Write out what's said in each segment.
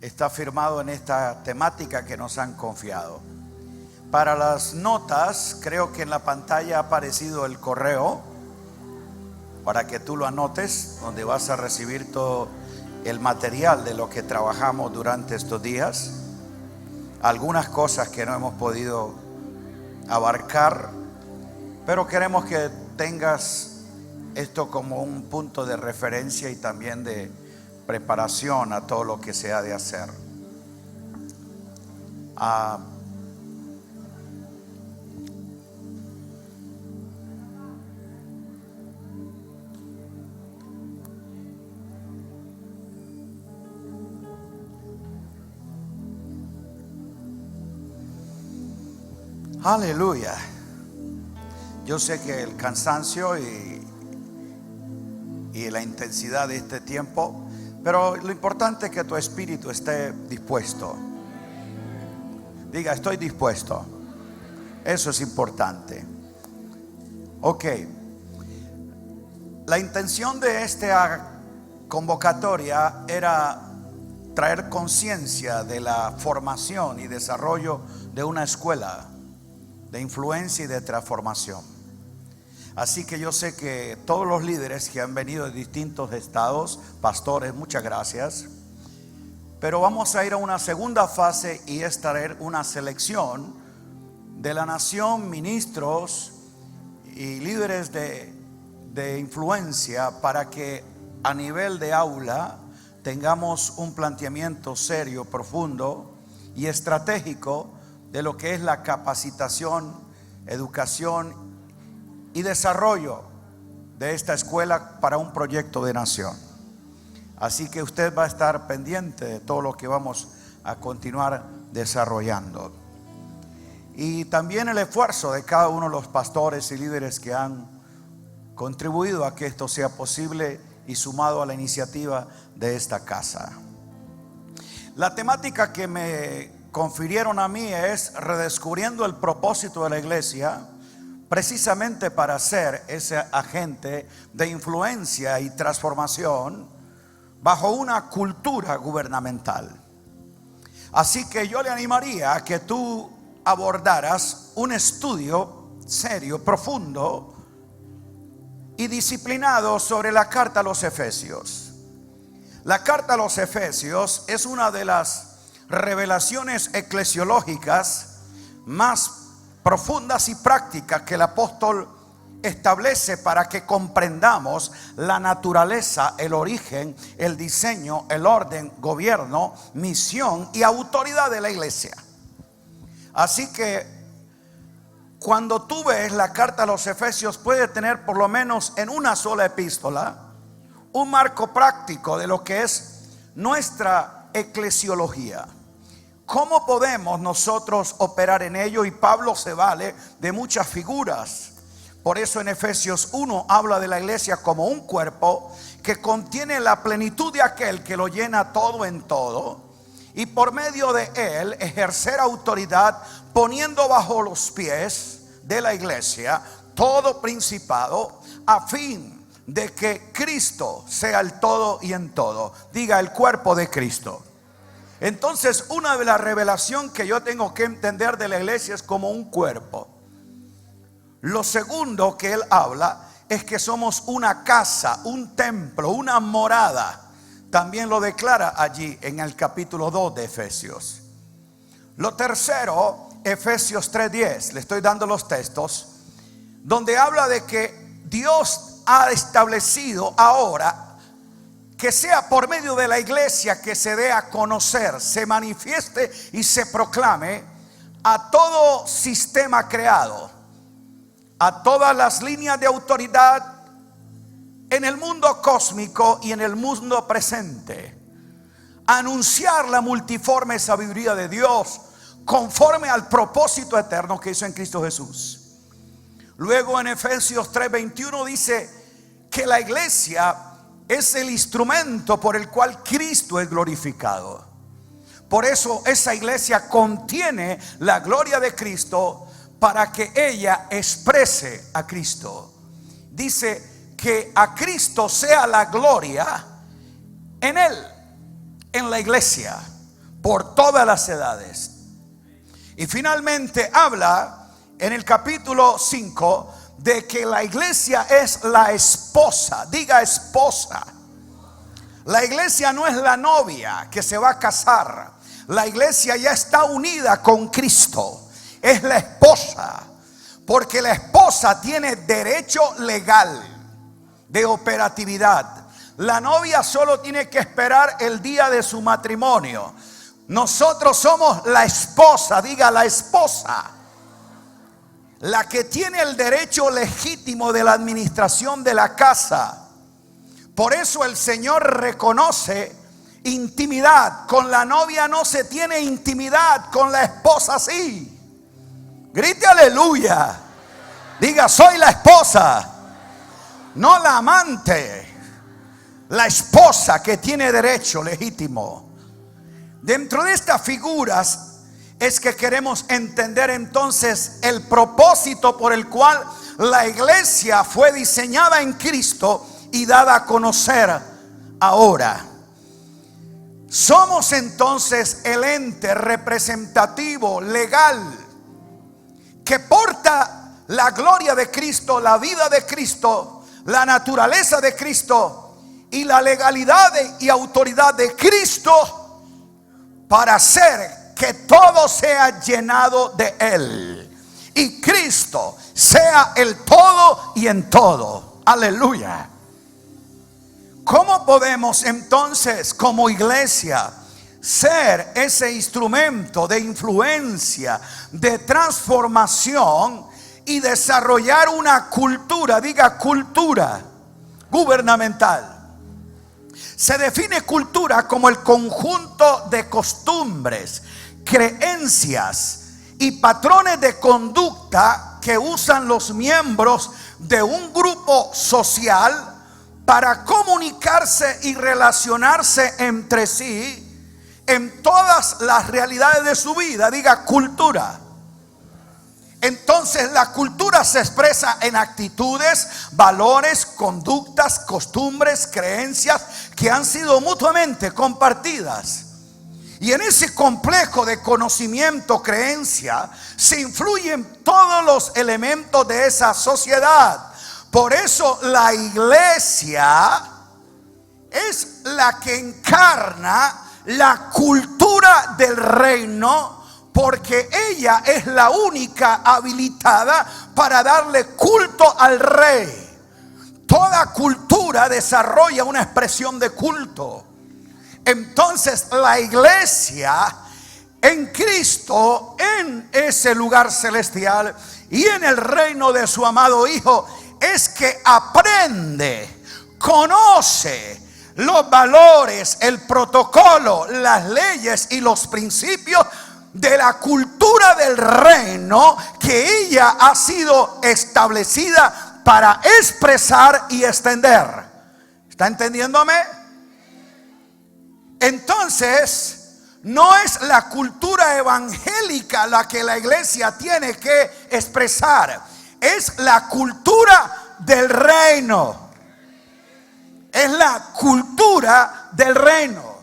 está firmado en esta temática que nos han confiado. Para las notas, creo que en la pantalla ha aparecido el correo para que tú lo anotes, donde vas a recibir todo el material de lo que trabajamos durante estos días. Algunas cosas que no hemos podido abarcar, pero queremos que tengas esto como un punto de referencia y también de preparación a todo lo que se ha de hacer. Aleluya. Yo sé que el cansancio y la intensidad de este tiempo, pero lo importante es que tu espíritu esté dispuesto. Diga, estoy dispuesto. Eso es importante. Ok. La intención de esta convocatoria era traer conciencia de la formación y desarrollo de una escuela de influencia y de transformación. Así que yo sé que todos los líderes que han venido de distintos estados, pastores, muchas gracias. Pero vamos a ir a una segunda fase y es traer una selección de la nación, ministros y líderes de influencia, para que a nivel de aula tengamos un planteamiento serio, profundo y estratégico de lo que es la capacitación, educación y desarrollo de esta escuela para un proyecto de nación. Así que usted va a estar pendiente de todo lo que vamos a continuar desarrollando. Y también el esfuerzo de cada uno de los pastores y líderes que han contribuido a que esto sea posible y sumado a la iniciativa de esta casa. La temática que me confirieron a mí es redescubriendo el propósito de la iglesia, precisamente para ser ese agente de influencia y transformación bajo una cultura gubernamental. Así que yo le animaría a que tú abordaras un estudio serio, profundo y disciplinado sobre la carta a los Efesios. La carta a los Efesios es una de las revelaciones eclesiológicas más profundas y prácticas que el apóstol establece para que comprendamos la naturaleza, el origen, el diseño, el orden, gobierno, misión y autoridad de la iglesia. Así que cuando tú ves la carta a los Efesios, puede tener por lo menos en una sola epístola un marco práctico de lo que es nuestra eclesiología. ¿Cómo podemos nosotros operar en ello? Y Pablo se vale de muchas figuras. Por eso en Efesios 1 habla de la iglesia como un cuerpo que contiene la plenitud de aquel que lo llena todo en todo, y por medio de él ejercer autoridad, poniendo bajo los pies de la iglesia todo principado, a fin de que Cristo sea el todo y en todo. Diga, el cuerpo de Cristo. Entonces, una de las revelaciones que yo tengo que entender de la iglesia es como un cuerpo. Lo segundo que él habla es que somos una casa, un templo, una morada. También lo declara allí en el capítulo 2 de Efesios. Lo tercero, Efesios 3:10, le estoy dando los textos, donde habla de que Dios ha establecido ahora que sea por medio de la iglesia que se dé a conocer, se manifieste y se proclame a todo sistema creado, a todas las líneas de autoridad en el mundo cósmico y en el mundo presente, anunciar la multiforme sabiduría de Dios conforme al propósito eterno que hizo en Cristo Jesús. Luego en Efesios 3:21 dice que la iglesia es el instrumento por el cual Cristo es glorificado. Por eso esa iglesia contiene la gloria de Cristo para que ella exprese a Cristo. Dice que a Cristo sea la gloria en él, en la iglesia. por todas las edades. Y finalmente habla en el capítulo 5 de que la iglesia es la esposa. Diga esposa. La iglesia no es la novia que se va a casar. La iglesia ya está unida con Cristo. Es la esposa. Porque la esposa tiene derecho legal de operatividad. La novia solo tiene que esperar el día de su matrimonio. Nosotros somos la esposa. Diga la esposa. La que tiene el derecho legítimo de la administración de la casa. Por eso el Señor reconoce intimidad. Con la novia no se tiene intimidad, con la esposa sí. Grite aleluya. Diga, soy la esposa, no la amante. La esposa que tiene derecho legítimo. Dentro de estas figuras es que queremos entender entonces el propósito por el cual la iglesia fue diseñada en Cristo y dada a conocer ahora. Somos entonces el ente representativo legal que porta la gloria de Cristo, la vida de Cristo, la naturaleza de Cristo y la legalidad y autoridad de Cristo para hacer que todo sea llenado de Él y Cristo sea el todo y en todo. Aleluya. ¿Cómo podemos entonces como iglesia ser ese instrumento de influencia, de transformación y desarrollar una cultura? Diga cultura gubernamental. Se define cultura como el conjunto de costumbres, creencias y patrones de conducta que usan los miembros de un grupo social para comunicarse y relacionarse entre sí en todas las realidades de su vida. Diga cultura. Entonces la cultura se expresa en actitudes, valores, conductas, costumbres, creencias que han sido mutuamente compartidas. Y en ese complejo de conocimiento, creencia, se influyen todos los elementos de esa sociedad. Por eso la iglesia es la que encarna la cultura del reino, porque ella es la única habilitada para darle culto al rey. Toda cultura desarrolla una expresión de culto. Entonces la iglesia en Cristo, en ese lugar celestial y en el reino de su amado Hijo, es que aprende, conoce los valores, el protocolo, las leyes y los principios de la cultura del reino que ella ha sido establecida para expresar y extender. ¿Está entendiéndome? Entonces, no es la cultura evangélica la que la iglesia tiene que expresar. Es la cultura del reino. Es la cultura del reino.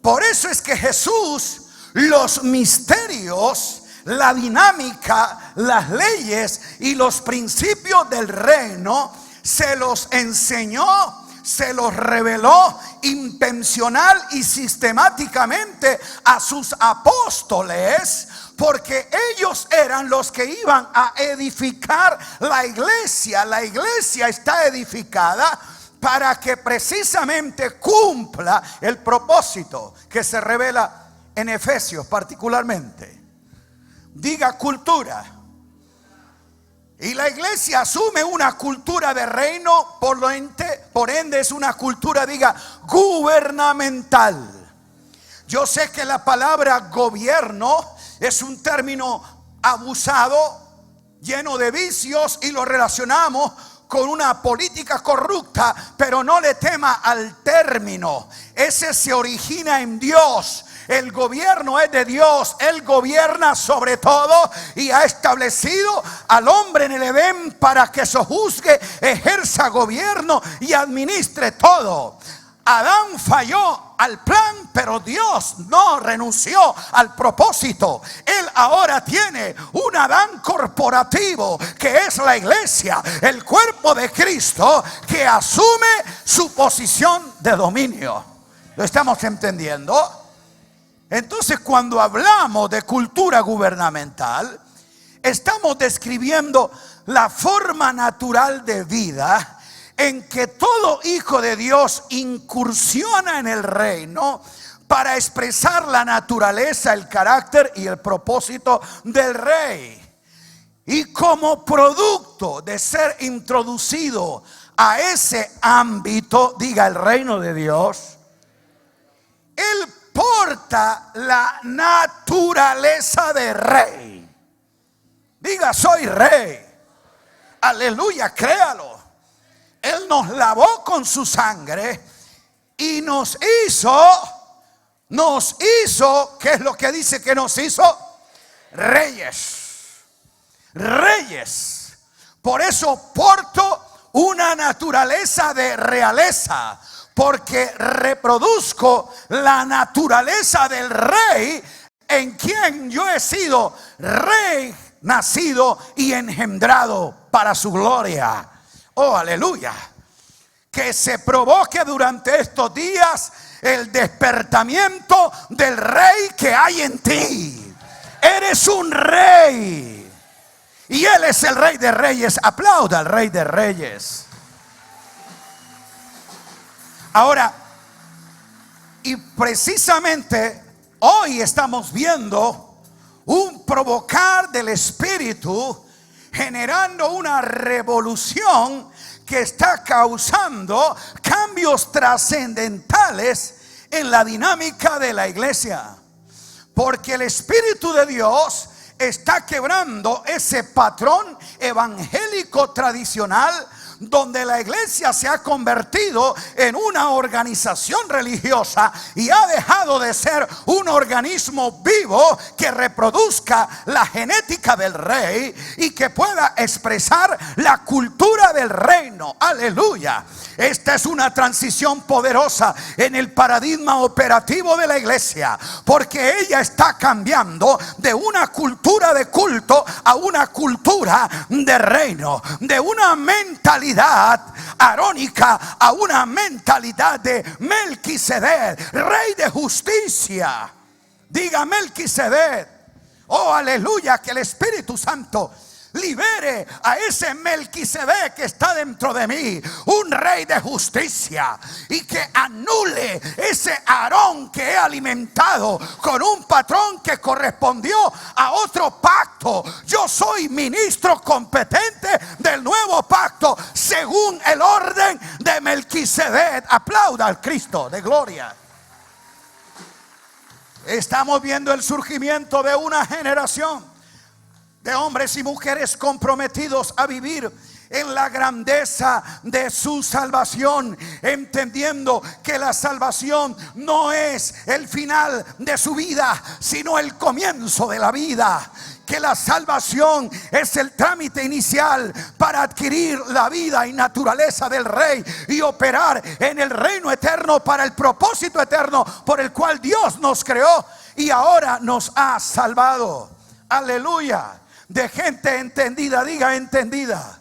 Por eso es que Jesús, los misterios, la dinámica, las leyes y los principios del reino se los enseñó, se los reveló intencional y sistemáticamente a sus apóstoles, porque ellos eran los que iban a edificar la iglesia. La iglesia está edificada para que precisamente cumpla el propósito que se revela en Efesios particularmente. Diga cultura. Y la iglesia asume una cultura de reino, por ende es una cultura, diga, gubernamental. Yo sé que la palabra gobierno es un término abusado, lleno de vicios, y lo relacionamos con una política corrupta, pero no le tema al término. Ese se origina en Dios. El gobierno es de Dios. Él gobierna sobre todo y ha establecido al hombre en el Edén para que sojuzgue, ejerza gobierno y administre todo. Adán falló al plan, pero Dios no renunció al propósito. Él ahora tiene un Adán corporativo, que es la iglesia, el cuerpo de Cristo, que asume su posición de dominio. ¿Lo estamos entendiendo? Entonces, cuando hablamos de cultura gubernamental, estamos describiendo la forma natural de vida en que todo hijo de Dios incursiona en el reino para expresar la naturaleza, el carácter y el propósito del rey. Y como producto de ser introducido a ese ámbito, diga, el reino de Dios, él porta la naturaleza de rey. Diga, soy rey. Aleluya, créalo. Él nos lavó con su sangre y nos hizo, ¿qué es lo que dice que nos hizo? Reyes. Reyes. Por eso porto una naturaleza de realeza, porque reproduzco la naturaleza del rey, en quien yo he sido rey, nacido y engendrado para su gloria. Oh, aleluya. Que se provoque durante estos días el despertamiento del rey que hay en ti. Eres un rey. Y Él es el Rey de Reyes. Aplauda al Rey de Reyes. Ahora, y precisamente hoy estamos viendo un provocar del Espíritu, generando una revolución que está causando cambios trascendentales en la dinámica de la iglesia. Porque el Espíritu de Dios está quebrando ese patrón evangélico tradicional, donde la iglesia se ha convertido en una organización religiosa y ha dejado de ser un organismo vivo que reproduzca la genética del rey y que pueda expresar la cultura del reino. Aleluya. Esta es una transición poderosa en el paradigma operativo de la iglesia, porque ella está cambiando de una cultura de culto a una cultura de reino, de una mentalidad arónica a una mentalidad de Melquisedec, rey de justicia. Diga, Melquisedec. Oh, aleluya, que el Espíritu Santo libere a ese Melquisedec que está dentro de mí, un rey de justicia, y que anule ese Aarón que he alimentado con un patrón que correspondió a otro pacto. Yo soy ministro competente del nuevo pacto según el orden de Melquisedec. Aplauda al Cristo de gloria. Estamos viendo el surgimiento de una generación de hombres y mujeres comprometidos a vivir en la grandeza de su salvación, entendiendo que la salvación no es el final de su vida, sino el comienzo de la vida. Que la salvación es el trámite inicial para adquirir la vida y naturaleza del Rey y operar en el reino eterno para el propósito eterno por el cual Dios nos creó y ahora nos ha salvado. Aleluya. De gente entendida, diga entendida.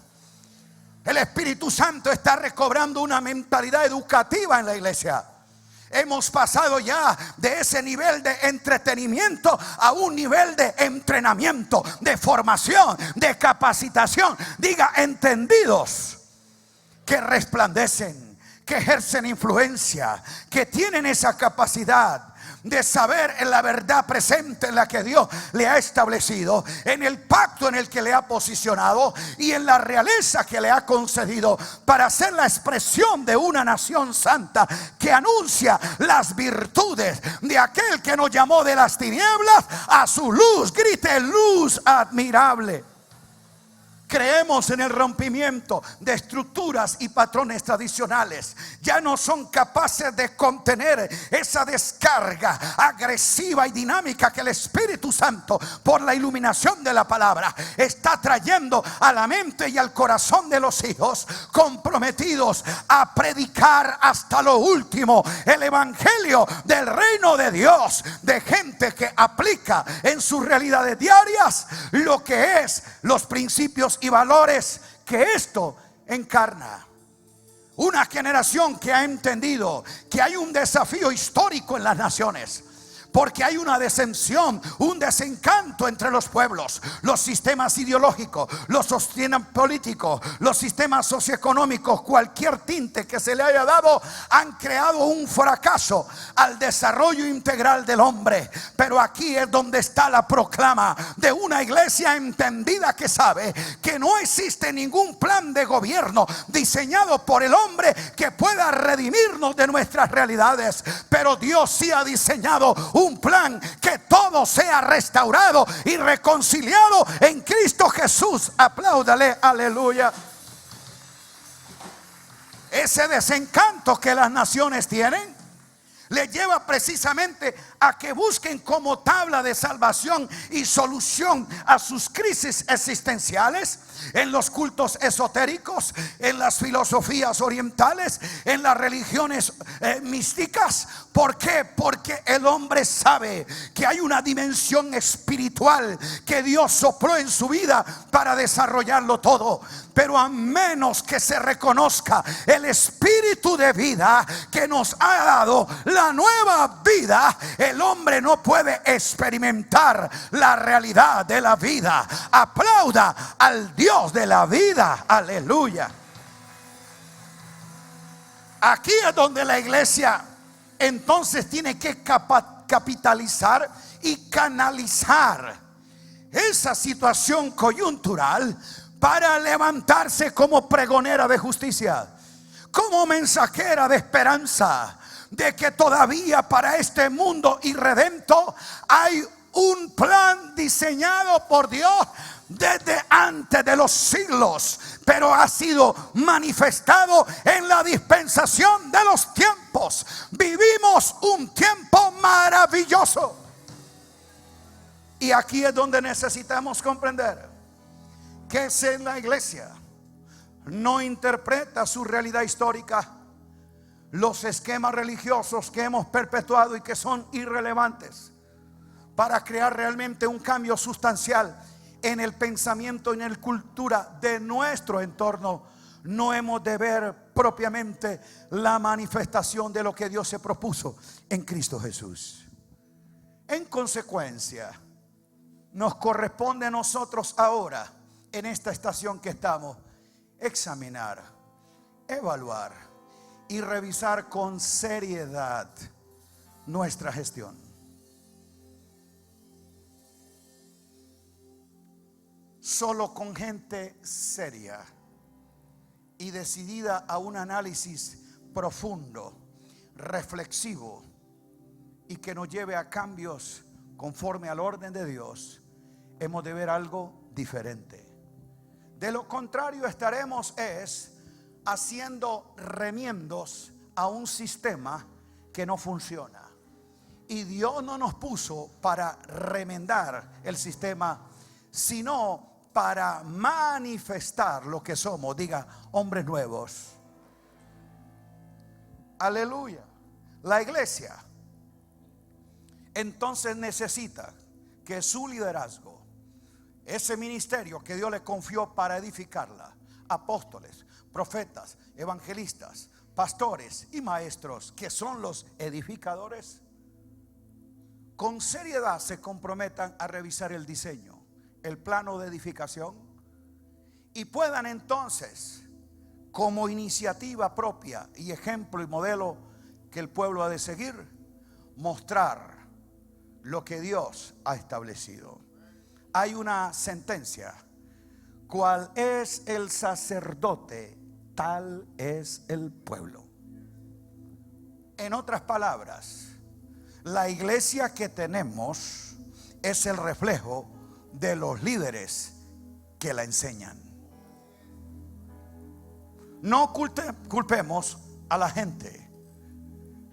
El Espíritu Santo está recobrando una mentalidad educativa en la iglesia. Hemos pasado ya de ese nivel de entretenimiento a un nivel de entrenamiento, de formación, de capacitación. Diga entendidos, que resplandecen, que ejercen influencia, que tienen esa capacidad de saber en la verdad presente en la que Dios le ha establecido, en el pacto en el que le ha posicionado y en la realeza que le ha concedido para ser la expresión de una nación santa que anuncia las virtudes de aquel que nos llamó de las tinieblas a su luz. Grite luz admirable. Creemos en el rompimiento de estructuras y patrones tradicionales. Ya no son capaces de contener esa descarga agresiva y dinámica que el Espíritu Santo, por la iluminación de la palabra, está trayendo a la mente y al corazón de los hijos comprometidos a predicar hasta lo último el evangelio del reino de Dios, de gente que aplica en sus realidades diarias lo que es los principios y valores que esto encarna. Una generación que ha entendido que hay un desafío histórico en las naciones, porque hay una descensión, un desencanto entre los pueblos. Los sistemas ideológicos, los sistemas políticos, los sistemas socioeconómicos, cualquier tinte que se le haya dado, han creado un fracaso al desarrollo integral del hombre. Pero aquí es donde está la proclama de una iglesia entendida que sabe que no existe ningún plan de gobierno diseñado por el hombre que pueda redimirnos de nuestras realidades. Pero Dios sí ha diseñado un plan que todo sea restaurado y reconciliado en Cristo Jesús. Apláudale, aleluya. Ese desencanto que las naciones tienen le lleva precisamente a que busquen como tabla de salvación y solución a sus crisis existenciales en los cultos esotéricos, en las filosofías orientales, en las religiones místicas. ¿Por qué? Porque el hombre sabe que hay una dimensión espiritual que Dios sopló en su vida para desarrollarlo todo. Pero a menos que se reconozca el espíritu de vida que nos ha dado la nueva vida, el hombre no puede experimentar la realidad de la vida. Aplauda al Dios de la vida, aleluya. Aquí es donde la iglesia entonces tiene que capitalizar y canalizar esa situación coyuntural para levantarse como pregonera de justicia, como mensajera de esperanza, de que todavía para este mundo irredento hay un plan diseñado por Dios desde antes de los siglos, pero ha sido manifestado en la dispensación de los tiempos. Vivimos un tiempo maravilloso, y aquí es donde necesitamos comprender que si la iglesia no interpreta su realidad histórica, los esquemas religiosos que hemos perpetuado y que son irrelevantes para crear realmente un cambio sustancial en el pensamiento y en la cultura de nuestro entorno, no hemos de ver propiamente la manifestación de lo que Dios se propuso en Cristo Jesús. En consecuencia, nos corresponde a nosotros ahora, en esta estación que estamos, examinar, evaluar y revisar con seriedad nuestra gestión. Solo con gente seria y decidida a un análisis profundo, reflexivo y que nos lleve a cambios conforme al orden de Dios, hemos de ver algo diferente. De lo contrario, estaremos haciendo remiendos a un sistema que no funciona. Y Dios no nos puso para remendar el sistema, sino para manifestar lo que somos. Diga, hombres nuevos. Aleluya. La iglesia entonces necesita que su liderazgo, ese ministerio que Dios le confió para edificarla, apóstoles, profetas, evangelistas, pastores y maestros, que son los edificadores, con seriedad se comprometan a revisar el diseño, el plano de edificación, y puedan entonces, como iniciativa propia y ejemplo y modelo que el pueblo ha de seguir, mostrar lo que Dios ha establecido. Hay una sentencia: cual es el sacerdote, tal es el pueblo. En otras palabras, la iglesia que tenemos es el reflejo de los líderes que la enseñan. No culpemos a la gente.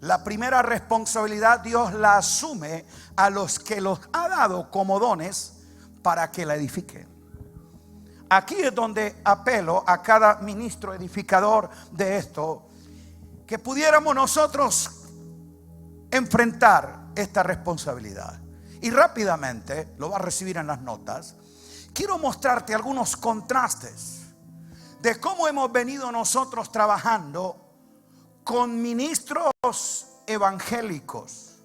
La primera responsabilidad Dios la asume a los que los ha dado como dones para que la edifiquen. Aquí es donde apelo a cada ministro edificador de esto, que pudiéramos nosotros enfrentar esta responsabilidad. Y rápidamente, lo va a recibir en las notas, quiero mostrarte algunos contrastes de cómo hemos venido nosotros trabajando con ministros evangélicos.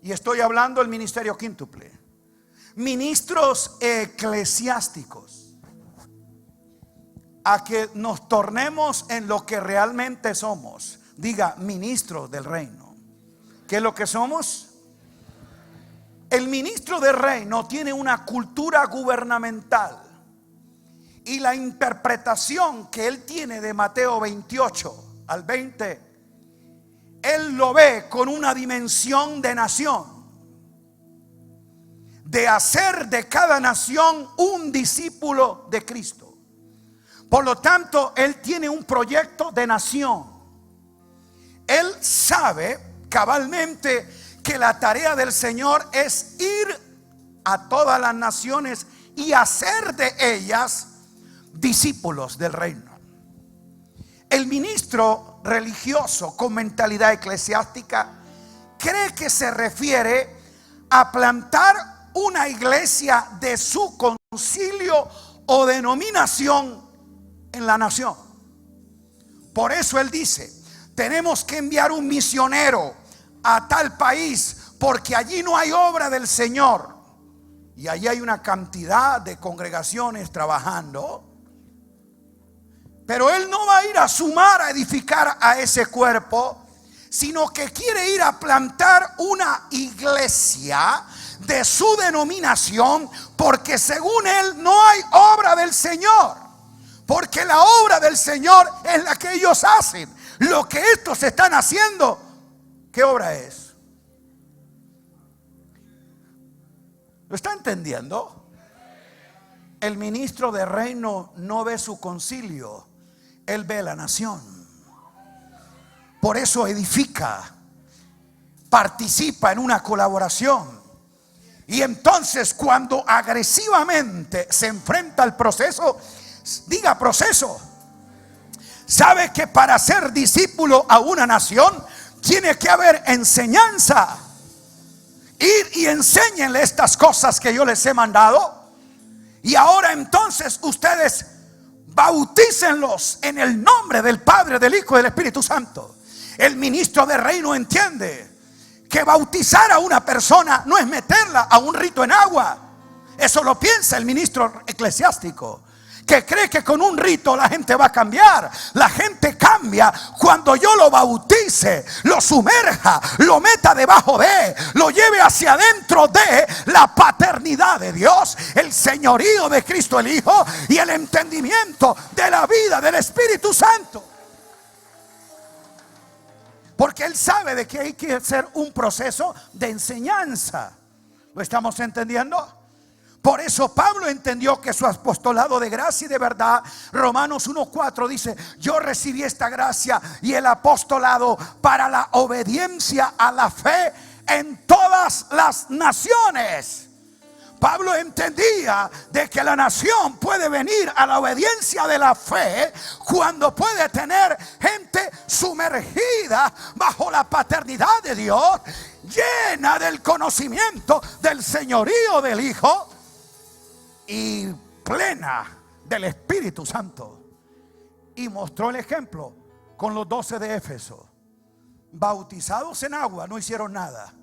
Y estoy hablando del ministerio quíntuple. Ministros eclesiásticos. A que nos tornemos en lo que realmente somos. Diga, ministros del reino. ¿Qué es lo que somos? El ministro del reino tiene una cultura gubernamental. Y la interpretación que él tiene de Mateo 28 al 20, él lo ve con una dimensión de nación, de hacer de cada nación un discípulo de Cristo. Por lo tanto, él tiene un proyecto de nación. Él sabe cabalmente que la tarea del Señor es ir a todas las naciones y hacer de ellas discípulos del reino. El ministro religioso con mentalidad eclesiástica cree que se refiere a plantar una iglesia de su concilio o denominación en la nación. Por eso él dice, tenemos que enviar un misionero a tal país porque allí no hay obra del Señor. Y allí hay una cantidad de congregaciones trabajando. Pero él no va a ir a sumar, a edificar a ese cuerpo, sino que quiere ir a plantar una iglesia de su denominación, porque según él no hay obra del Señor. Porque la obra del Señor es la que ellos hacen. Lo que estos están haciendo, ¿qué obra es? ¿Lo está entendiendo? El ministro de reino no ve su concilio, él ve la nación. Por eso edifica, participa en una colaboración. Y entonces cuando agresivamente se enfrenta al proceso, diga proceso. Sabe que para ser discípulo a una nación tiene que haber enseñanza. Ir y enséñenle estas cosas que yo les he mandado. Y ahora entonces ustedes bautícenlos en el nombre del Padre, del Hijo y del Espíritu Santo. El ministro de reino entiende que bautizar a una persona no es meterla a un rito en agua. Eso lo piensa el ministro eclesiástico, que cree que con un rito la gente va a cambiar. La gente cambia cuando yo lo bautice, lo sumerja, lo meta debajo de, lo lleve hacia adentro de la paternidad de Dios, el señorío de Cristo el Hijo y el entendimiento de la vida del Espíritu Santo. Porque él sabe de que hay que hacer un proceso de enseñanza. ¿Lo estamos entendiendo? Por eso Pablo entendió que su apostolado de gracia y de verdad, Romanos 1:4 dice, yo recibí esta gracia y el apostolado para la obediencia a la fe en todas las naciones. Pablo entendía de que la nación puede venir a la obediencia de la fe cuando puede tener gente sumergida bajo la paternidad de Dios, llena del conocimiento del señorío del Hijo y plena del Espíritu Santo. Y mostró el ejemplo con los 12 de Éfeso. Bautizados en agua, no hicieron nada,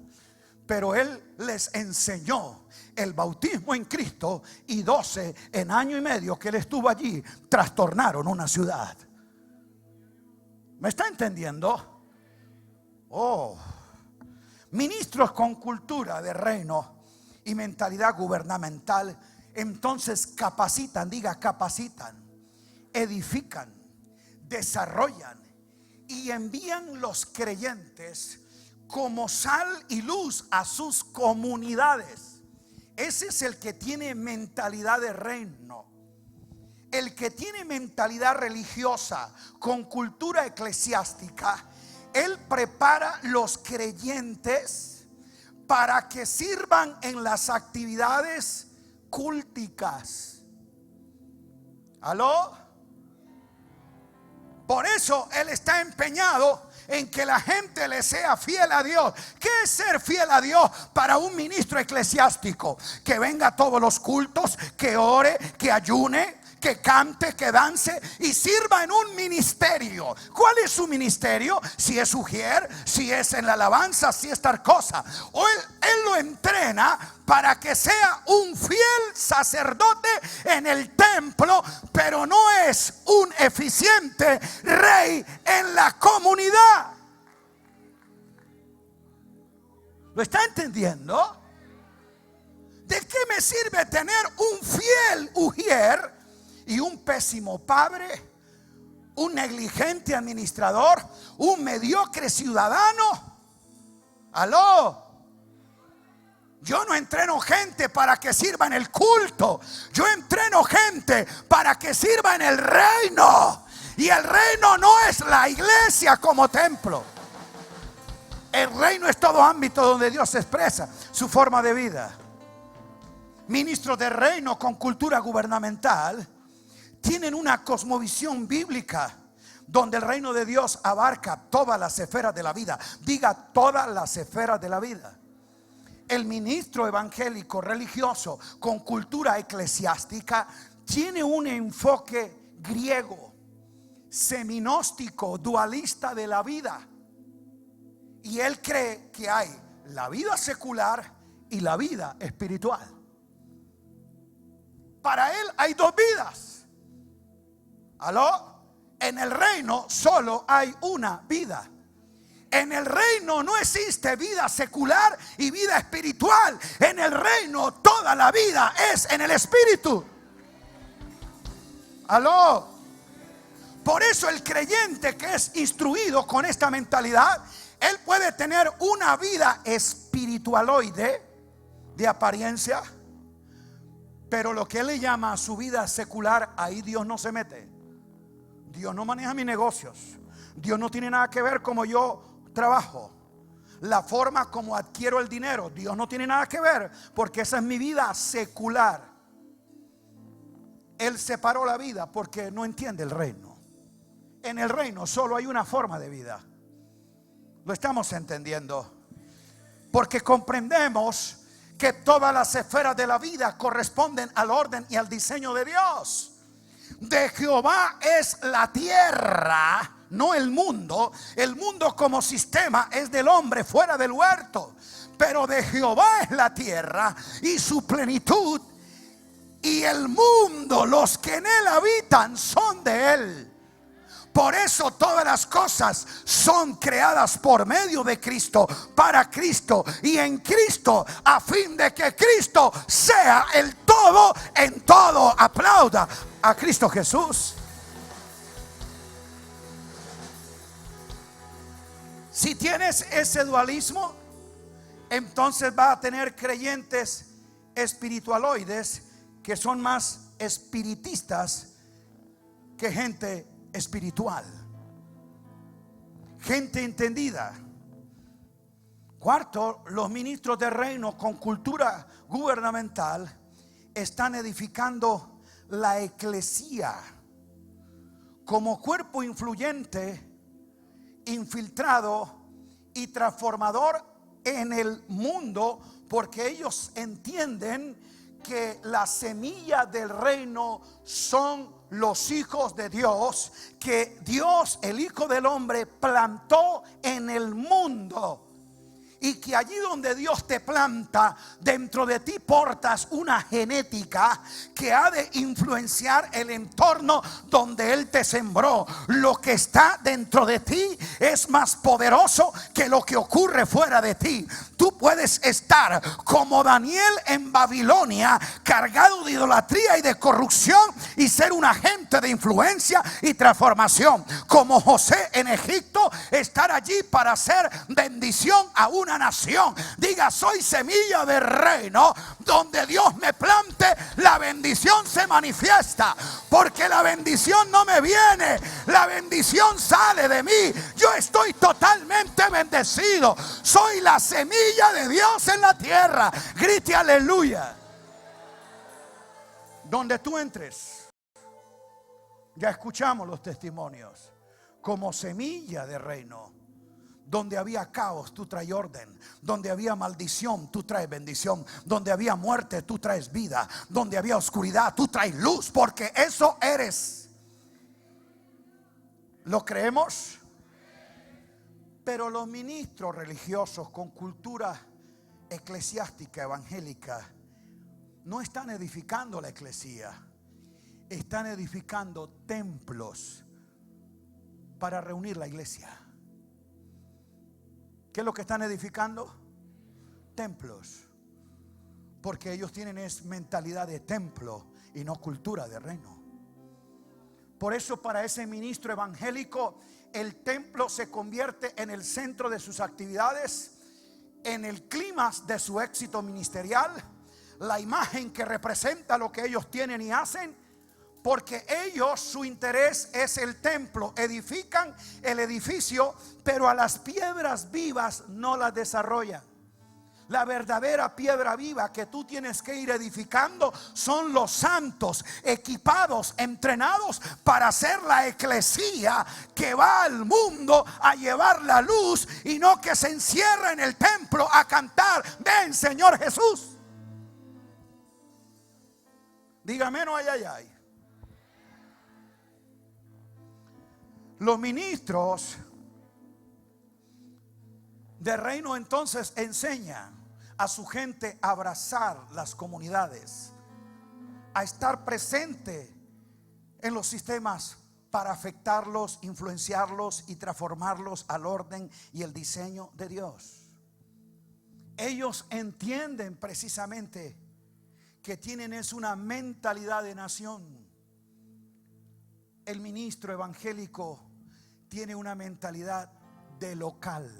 pero él les enseñó el bautismo en Cristo, y 12 en año y medio que él estuvo allí trastornaron una ciudad. ¿Me está entendiendo? Oh, ministros con cultura de reino y mentalidad gubernamental, entonces capacitan, diga capacitan, edifican, desarrollan y envían los creyentes como sal y luz a sus comunidades. Ese es el que tiene mentalidad de reino. el que tiene mentalidad religiosa con cultura eclesiástica, él prepara los creyentes para que sirvan en las actividades culticas. ¿Aló? Por eso él está empeñado en que la gente le sea fiel a Dios. ¿Qué es ser fiel a Dios para un ministro eclesiástico? Que venga a todos los cultos, que ore, que ayune, que cante, que dance y sirva en un ministerio. ¿Cuál es su ministerio? Si es ujier, si es en la alabanza, si es tal cosa. O él lo entrena para que sea un fiel sacerdote en el templo, pero no es un eficiente rey en la comunidad. ¿Lo está entendiendo? ¿De qué me sirve tener un fiel ujier y un pésimo padre, un negligente administrador, un mediocre ciudadano? ¿Aló? Yo no entreno gente para que sirva en el culto. Yo entreno gente para que sirva en el reino. Y el reino no es la iglesia como templo. El reino es todo ámbito donde Dios expresa su forma de vida. Ministros de reino con cultura gubernamental tienen una cosmovisión bíblica donde el reino de Dios abarca todas las esferas de la vida. Diga, todas las esferas de la vida. El ministro evangélico religioso con cultura eclesiástica tiene un enfoque griego, seminóstico, dualista de la vida. Y él cree que hay la vida secular y la vida espiritual. Para él hay dos vidas. ¿Aló? En el reino solo hay una vida. En el reino no existe vida secular y vida espiritual. En el reino toda la vida es en el espíritu. ¿Aló? Por eso el creyente que es instruido con esta mentalidad, él puede tener una vida espiritualoide de apariencia, pero lo que él le llama su vida secular, ahí Dios no se mete. Dios no maneja mis negocios. Dios no tiene nada que ver como yo trabajo. La forma como adquiero el dinero, Dios no tiene nada que ver, porque esa es mi vida secular. Él separó la vida porque no entiende el reino. En el reino solo hay una forma de vida. Lo estamos entendiendo, porque comprendemos que todas las esferas de la vida corresponden al orden y al diseño de Dios. De Jehová es la tierra, no el mundo. El mundo como sistema es del hombre fuera del huerto, pero de Jehová es la tierra y su plenitud, y el mundo, los que en él habitan, son de él. Por eso todas las cosas son creadas por medio de Cristo, para Cristo y en Cristo, a fin de que Cristo sea el todo en todo. Aplauda a Cristo Jesús. Si tienes ese dualismo, entonces va a tener creyentes espiritualoides que son más espiritistas que gente espiritual, gente entendida. Cuarto, los ministros de reino con cultura gubernamental están edificando la eclesía como cuerpo influyente, infiltrado y transformador en el mundo, porque ellos entienden que la semilla del reino son los hijos de Dios, que Dios, el Hijo del Hombre, plantó en el mundo. Y que allí donde Dios te planta, dentro de ti portas una genética que ha de influenciar el entorno donde Él te sembró. Lo que está dentro de ti es más poderoso que lo que ocurre fuera de ti. Tú puedes estar como Daniel en Babilonia, cargado de idolatría y de corrupción, y ser un agente de influencia y transformación. Como José en Egipto, estar allí para hacer bendición a una una nación diga: soy semilla del reino. Donde Dios me plante, la bendición se manifiesta. Porque la bendición no me viene, la bendición sale de mí. Yo estoy totalmente bendecido. Soy la semilla de Dios en la tierra. Grite aleluya. Donde tú entres, ya escuchamos los testimonios. Como semilla de reino, donde había caos, tú traes orden. Donde había maldición, tú traes bendición. Donde había muerte, tú traes vida. Donde había oscuridad, tú traes luz. Porque eso eres. ¿Lo creemos? Pero los ministros religiosos con cultura eclesiástica, evangélica, no están edificando la iglesia. Están edificando templos para reunir la iglesia. ¿Qué es lo que están edificando? Templos. Porque ellos tienen mentalidad de templo y no cultura de reino. Por eso para ese ministro evangélico el templo se convierte en el centro de sus actividades, en el clímax de su éxito ministerial, la imagen que representa lo que ellos tienen y hacen. Porque ellos, su interés es el templo. Edifican el edificio, pero a las piedras vivas no las desarrollan. La verdadera piedra viva que tú tienes que ir edificando son los santos, equipados, entrenados para ser la eclesía que va al mundo a llevar la luz, y no que se encierra en el templo a cantar: ven Señor Jesús. Dígame no, ay, ay, ay. Los ministros de reino entonces enseñan a su gente a abrazar las comunidades, a estar presente en los sistemas para afectarlos, influenciarlos y transformarlos al orden y el diseño de Dios. Ellos entienden precisamente que tienen una mentalidad de nación. El ministro evangélico tiene una mentalidad de local.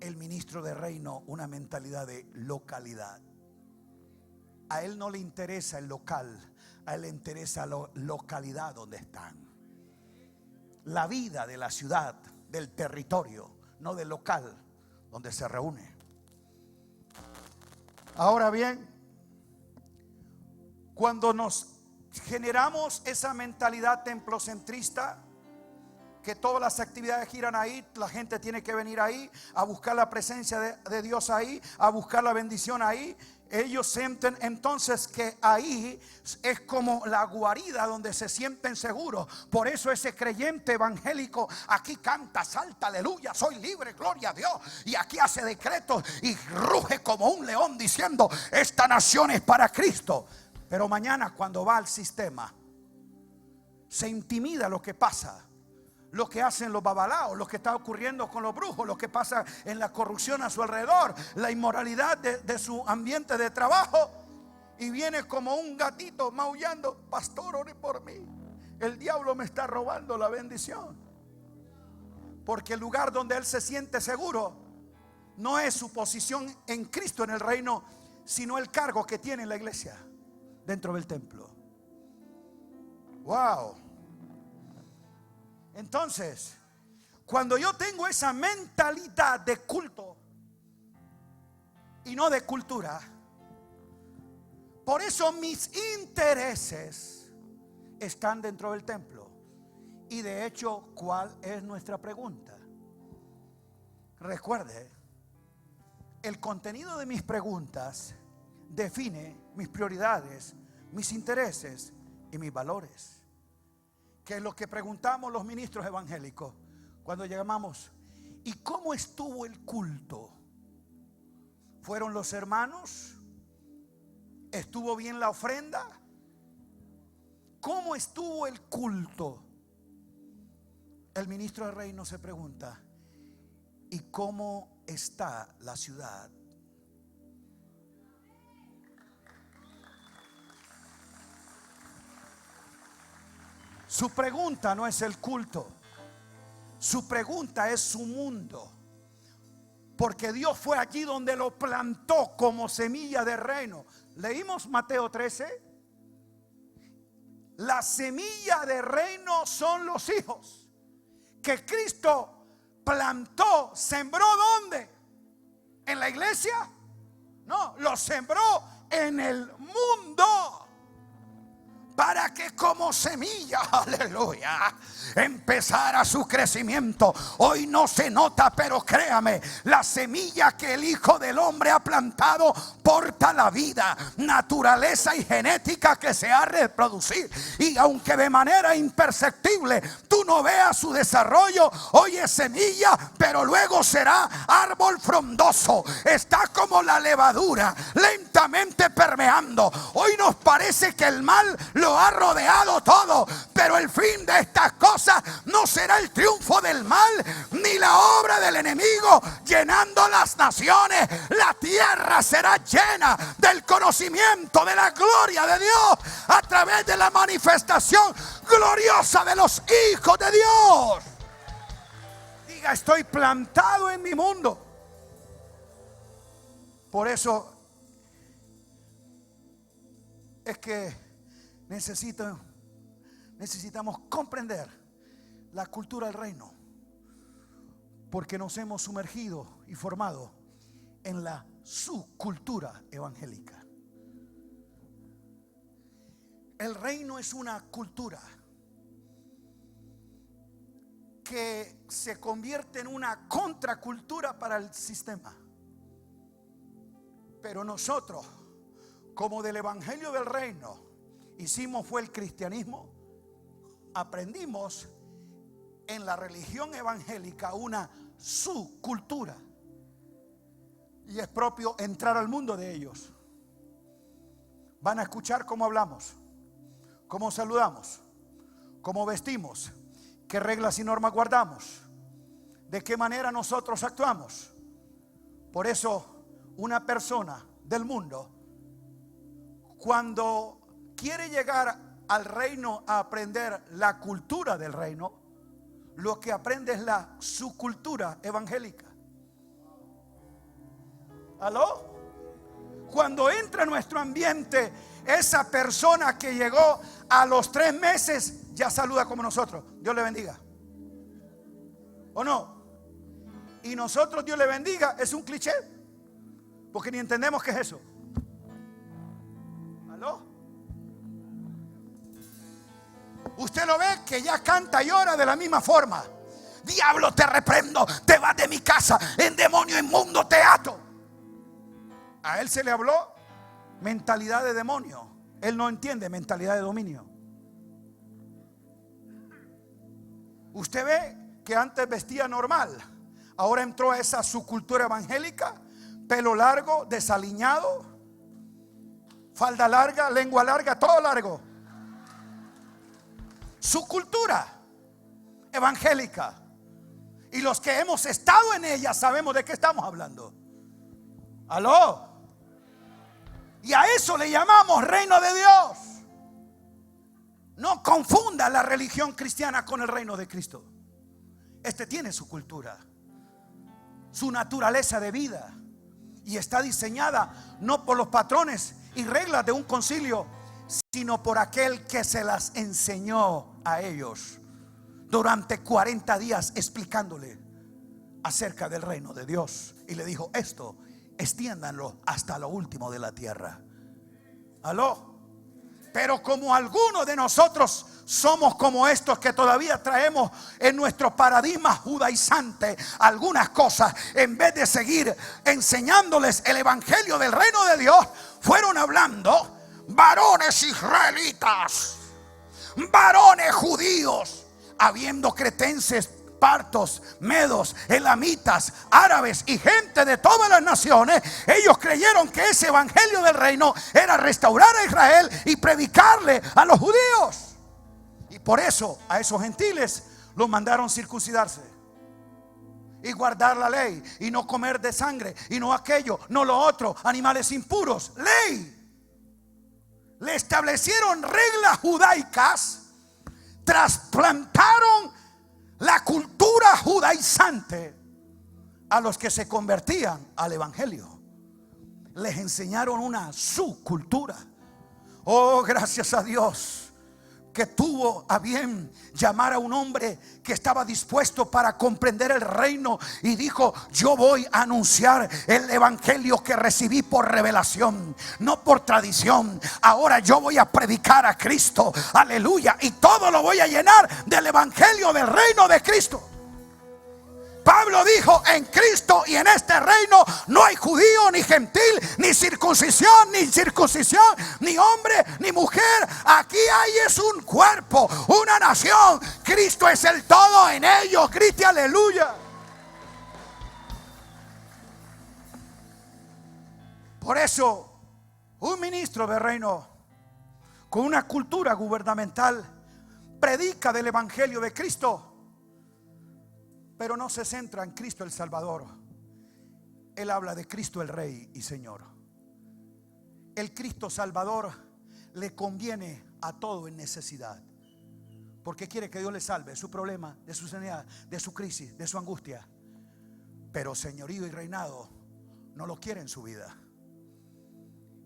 El ministro de reino una mentalidad de localidad. A él no le interesa el local, a él le interesa la localidad donde están. La vida de la ciudad, del territorio, no del local donde se reúne. Ahora bien, cuando nos generamos esa mentalidad templocentrista, que todas las actividades giran ahí, la gente tiene que venir ahí a buscar la presencia de Dios ahí, a buscar la bendición ahí. Ellos sienten entonces que ahí es como la guarida donde se sienten seguros. Por eso ese creyente evangélico aquí canta, salta, aleluya, soy libre, gloria a Dios. Y aquí hace decretos y ruge como un león diciendo: esta nación es para Cristo. Pero mañana cuando va al sistema, se intimida lo que pasa, lo que hacen los babalaos, lo que está ocurriendo con los brujos, lo que pasa en la corrupción a su alrededor, la inmoralidad de su ambiente de trabajo. Y viene como un gatito maullando: pastor, ore por mí, el diablo me está robando la bendición. Porque el lugar donde él se siente seguro no es su posición en Cristo, en el reino, sino el cargo que tiene en la iglesia, dentro del templo. Wow. Entonces, cuando yo tengo esa mentalidad de culto y no de cultura, por eso mis intereses están dentro del templo. Y de hecho, ¿cuál es nuestra pregunta? Recuerde, el contenido de mis preguntas define mis prioridades, mis intereses y mis valores. Que es lo que preguntamos los ministros evangélicos cuando llamamos: ¿y cómo estuvo el culto? ¿Fueron los hermanos? ¿Estuvo bien la ofrenda? ¿Cómo estuvo el culto? El ministro de reino se pregunta: ¿y cómo está la ciudad? Su pregunta no es el culto, su pregunta es su mundo. porque Dios fue allí donde lo plantó como semilla de reino. Leímos Mateo 13. La semilla de reino son los hijos que Cristo plantó. ¿Sembró dónde? ¿En la iglesia? No, lo sembró en el mundo, para que como semilla, aleluya, empezara su crecimiento. Hoy no se nota, pero créame, la semilla que el Hijo del Hombre ha plantado porta la vida, naturaleza y genética que se ha reproducir. Y aunque de manera imperceptible tú no veas su desarrollo, hoy es semilla, pero luego será árbol frondoso. Está como la levadura, lentamente permeando. Hoy nos parece que el mal lo ha rodeado todo, pero el fin de estas cosas no será el triunfo del mal ni la obra del enemigo llenando las naciones. La tierra será llena del conocimiento de la gloria de Dios a través de la manifestación gloriosa de los hijos de Dios. Diga: estoy plantado en mi mundo. Por eso es que necesitamos comprender la cultura del reino, porque nos hemos sumergido y formado en la subcultura evangélica. El reino es una cultura que se convierte en una contracultura para el sistema. Pero nosotros, como del evangelio del reino hicimos fue el cristianismo, aprendimos en la religión evangélica una subcultura, y es propio entrar al mundo de ellos. Van a escuchar cómo hablamos, cómo saludamos, cómo vestimos, qué reglas y normas guardamos, de qué manera nosotros actuamos. Por eso una persona del mundo, cuando quiere llegar al reino a aprender la cultura del reino, lo que aprende es la subcultura evangélica. ¿Aló? Cuando entra en nuestro ambiente esa persona que llegó a los 3 meses, ya saluda como nosotros: Dios le bendiga. ¿O no? Y nosotros Dios le bendiga es un cliché, porque ni entendemos qué es eso. ¿Aló? Usted lo ve que ya canta y ora de la misma forma: diablo, te reprendo, te vas de mi casa, en demonio inmundo te ato. A él se le habló mentalidad de demonio. Él no entiende mentalidad de dominio. Usted ve que antes vestía normal, ahora entró a esa subcultura evangélica: pelo largo, desaliñado, falda larga, lengua larga, todo largo. Su cultura evangélica. Y los que hemos estado en ella sabemos de qué estamos hablando. ¿Aló? Y a eso le llamamos reino de Dios. No confunda la religión cristiana con el reino de Cristo. Este tiene su cultura, su naturaleza de vida, y está diseñada no por los patrones y reglas de un concilio, sino por aquel que se las enseñó a ellos durante 40 días, explicándole acerca del reino de Dios. Y le dijo: esto, extiéndanlo hasta lo último de la tierra. ¿Aló? Pero como algunos de nosotros somos como estos que todavía traemos en nuestro paradigma judaizante algunas cosas, en vez de seguir enseñándoles el evangelio del reino de Dios, fueron hablando varones israelitas, varones judíos, habiendo cretenses, partos, medos, elamitas, árabes y gente de todas las naciones. Ellos creyeron que ese evangelio del reino era restaurar a Israel y predicarle a los judíos. Y por eso a esos gentiles los mandaron circuncidarse y guardar la ley, y no comer de sangre, y no aquello, no lo otro, animales impuros. Ley. Le establecieron reglas judaicas, trasplantaron la cultura judaizante a los que se convertían al evangelio les enseñaron una subcultura. Oh, gracias a Dios que tuvo a bien llamar a un hombre que estaba dispuesto para comprender el reino y dijo: yo voy a anunciar el evangelio que recibí por revelación, no por tradición. Ahora yo voy a predicar a Cristo, aleluya, y todo lo voy a llenar del evangelio del reino de Cristo. Pablo dijo: en Cristo y en este reino no hay judío ni gentil, ni circuncisión ni incircuncisión, ni hombre ni mujer. Aquí hay es un cuerpo, una nación. Cristo es el todo en ellos. Grite aleluya. Por eso un ministro del reino con una cultura gubernamental predica del evangelio de Cristo, pero no se centra en Cristo el Salvador. Él habla de Cristo el Rey y Señor. El Cristo Salvador le conviene a todo en necesidad, porque quiere que Dios le salve de su problema, de su sanidad, de su crisis, de su angustia. Pero señorío y reinado no lo quiere en su vida.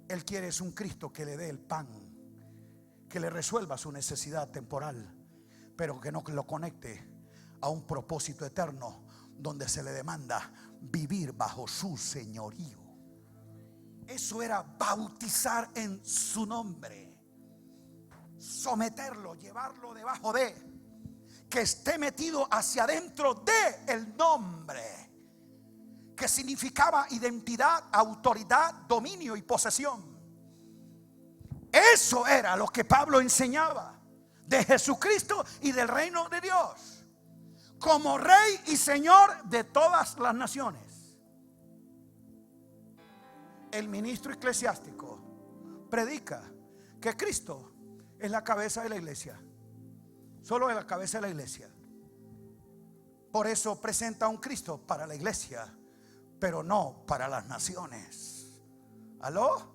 Él quiere es un Cristo que le dé el pan, que le resuelva su necesidad temporal, pero que no lo conecte a un propósito eterno donde se le demanda vivir bajo su señorío. Eso era bautizar en su nombre, someterlo, llevarlo debajo de, que esté metido hacia adentro de el nombre, que significaba identidad, autoridad, dominio y posesión. Eso era lo que Pablo enseñaba de Jesucristo y del reino de Dios, como Rey y Señor de todas las naciones. El ministro eclesiástico predica que Cristo es la cabeza de la iglesia, solo es la cabeza de la iglesia. Por eso presenta a un Cristo para la iglesia, pero no para las naciones. ¿Aló?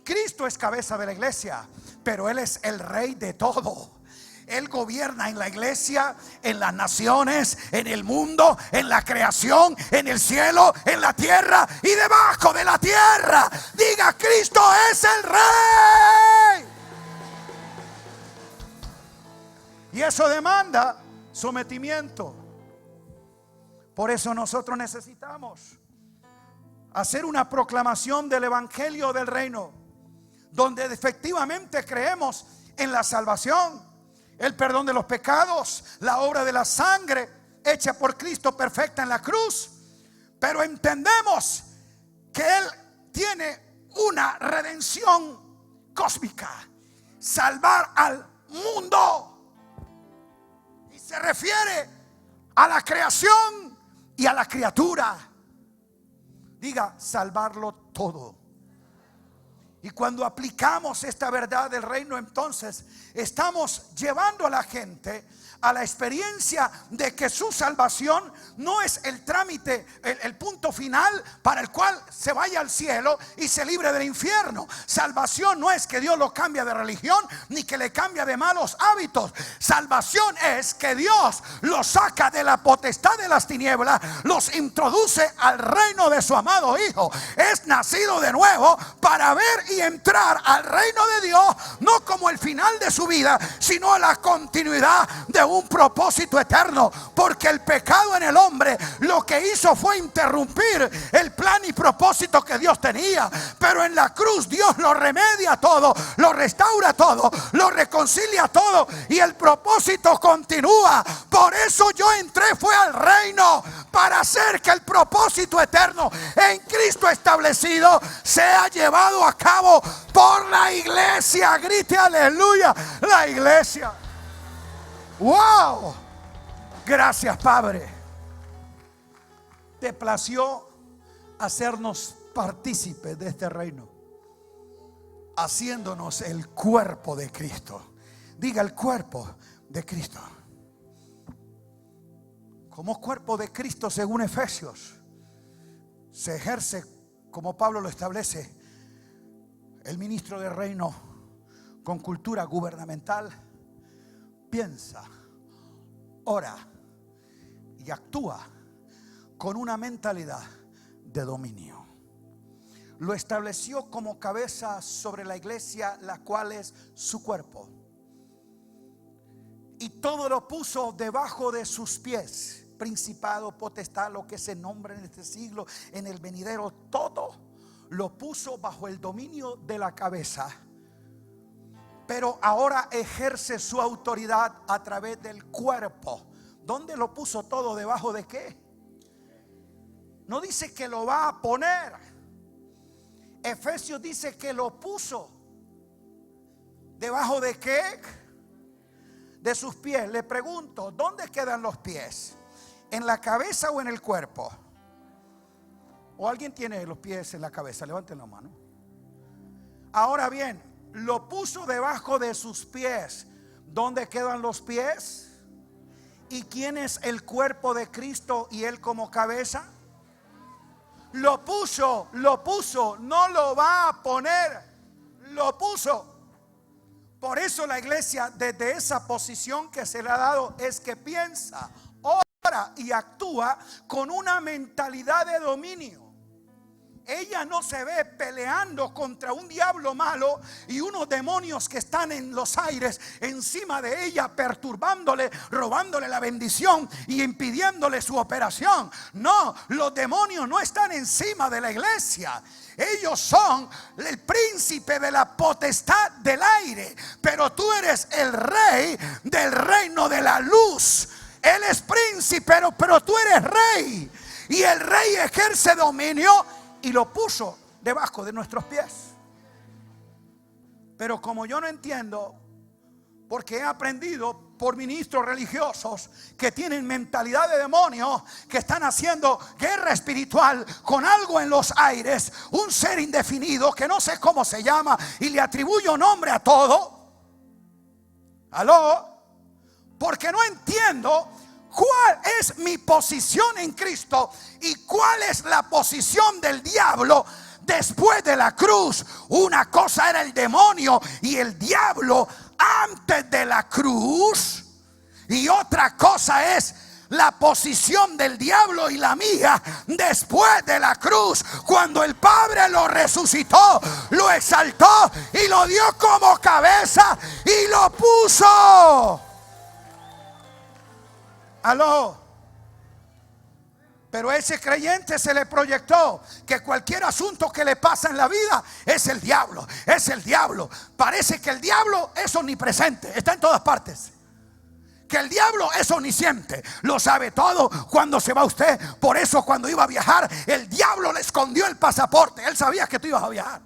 Cristo es cabeza de la iglesia, pero Él es el Rey de todo. Él gobierna en la iglesia, en las naciones, en el mundo, en la creación, en el cielo, en la tierra y debajo de la tierra. Diga: Cristo es el Rey. Y eso demanda sometimiento. Por eso nosotros necesitamos hacer una proclamación del evangelio del reino, donde efectivamente creemos en la salvación, el perdón de los pecados, la obra de la sangre hecha por Cristo perfecta en la cruz. Pero entendemos que Él tiene una redención cósmica, salvar al mundo, y se refiere a la creación y a la criatura. Diga: salvarlo todo. Y cuando aplicamos esta verdad del reino, entonces estamos llevando a la gente a la experiencia de que su salvación no es el trámite, el punto final para el cual se vaya al cielo y se libre del infierno. Salvación no es que Dios lo cambie de religión ni que le cambie de malos hábitos. Salvación es que Dios los saca de la potestad de las tinieblas, los introduce al reino de su amado Hijo. Es nacido de nuevo para ver y entrar al reino de Dios, no como el final de su vida, sino a la continuidad de un propósito eterno. Porque el pecado en el hombre lo que hizo fue interrumpir el plan y propósito que Dios tenía. Pero en la cruz Dios lo remedia todo, lo restaura todo, lo reconcilia todo, y el propósito continúa. Por eso yo entré fue al reino, para hacer que el propósito eterno en Cristo establecido sea llevado a cabo por la iglesia. Grite aleluya, la iglesia. ¡Wow! Gracias, Padre. Te plació hacernos partícipes de este reino, haciéndonos el cuerpo de Cristo. Diga: el cuerpo de Cristo. Como cuerpo de Cristo, según Efesios, se ejerce, como Pablo lo establece, el ministro del reino con cultura gubernamental. Piensa, ora y actúa con una mentalidad de dominio. Lo estableció como cabeza sobre la iglesia, la cual es su cuerpo. Y todo lo puso debajo de sus pies. Principado, potestad, lo que se nombra en este siglo, en el venidero, todo lo puso bajo el dominio de la cabeza. Pero ahora ejerce su autoridad a través del cuerpo. ¿Dónde lo puso todo? ¿Debajo de qué? No dice que lo va a poner. Efesios dice que lo puso. ¿Debajo de qué? De sus pies. Le pregunto, ¿dónde quedan los pies? ¿En la cabeza o en el cuerpo? ¿O alguien tiene los pies en la cabeza? Levanten la mano. Ahora bien, lo puso debajo de sus pies. ¿Dónde quedan los pies? ¿Y quién es el cuerpo de Cristo y él como cabeza? Lo puso, no lo va a poner, lo puso. Por eso la iglesia, desde esa posición que se le ha dado, es que piensa, obra y actúa con una mentalidad de dominio. Ella no se ve peleando contra un diablo malo y unos demonios que están en los aires encima de ella, perturbándole, robándole la bendición y impidiéndole su operación. No, los demonios no están encima de la iglesia. Ellos son el príncipe de la potestad del aire, pero tú eres el rey del reino de la luz. Él es príncipe, pero tú eres rey, y el rey ejerce dominio y lo puso debajo de nuestros pies. Pero como yo no entiendo, porque he aprendido por ministros religiosos que tienen mentalidad de demonio, que están haciendo guerra espiritual con algo en los aires, un ser indefinido que no sé cómo se llama, y le atribuyo nombre a todo. ¿Aló? Porque no entiendo cuál es mi posición en Cristo y cuál es la posición del diablo después de la cruz. Una cosa era el demonio y el diablo antes de la cruz, y otra cosa es la posición del diablo y la mía después de la cruz, cuando el Padre lo resucitó, lo exaltó y lo dio como cabeza y lo puso. Aló. Pero a ese creyente se le proyectó que cualquier asunto que le pasa en la vida es el diablo, es el diablo. Parece que el diablo es omnipresente, está en todas partes. Que el diablo es omnisciente, lo sabe todo cuando se va usted. Por eso cuando iba a viajar, el diablo le escondió el pasaporte. Él sabía que tú ibas a viajar.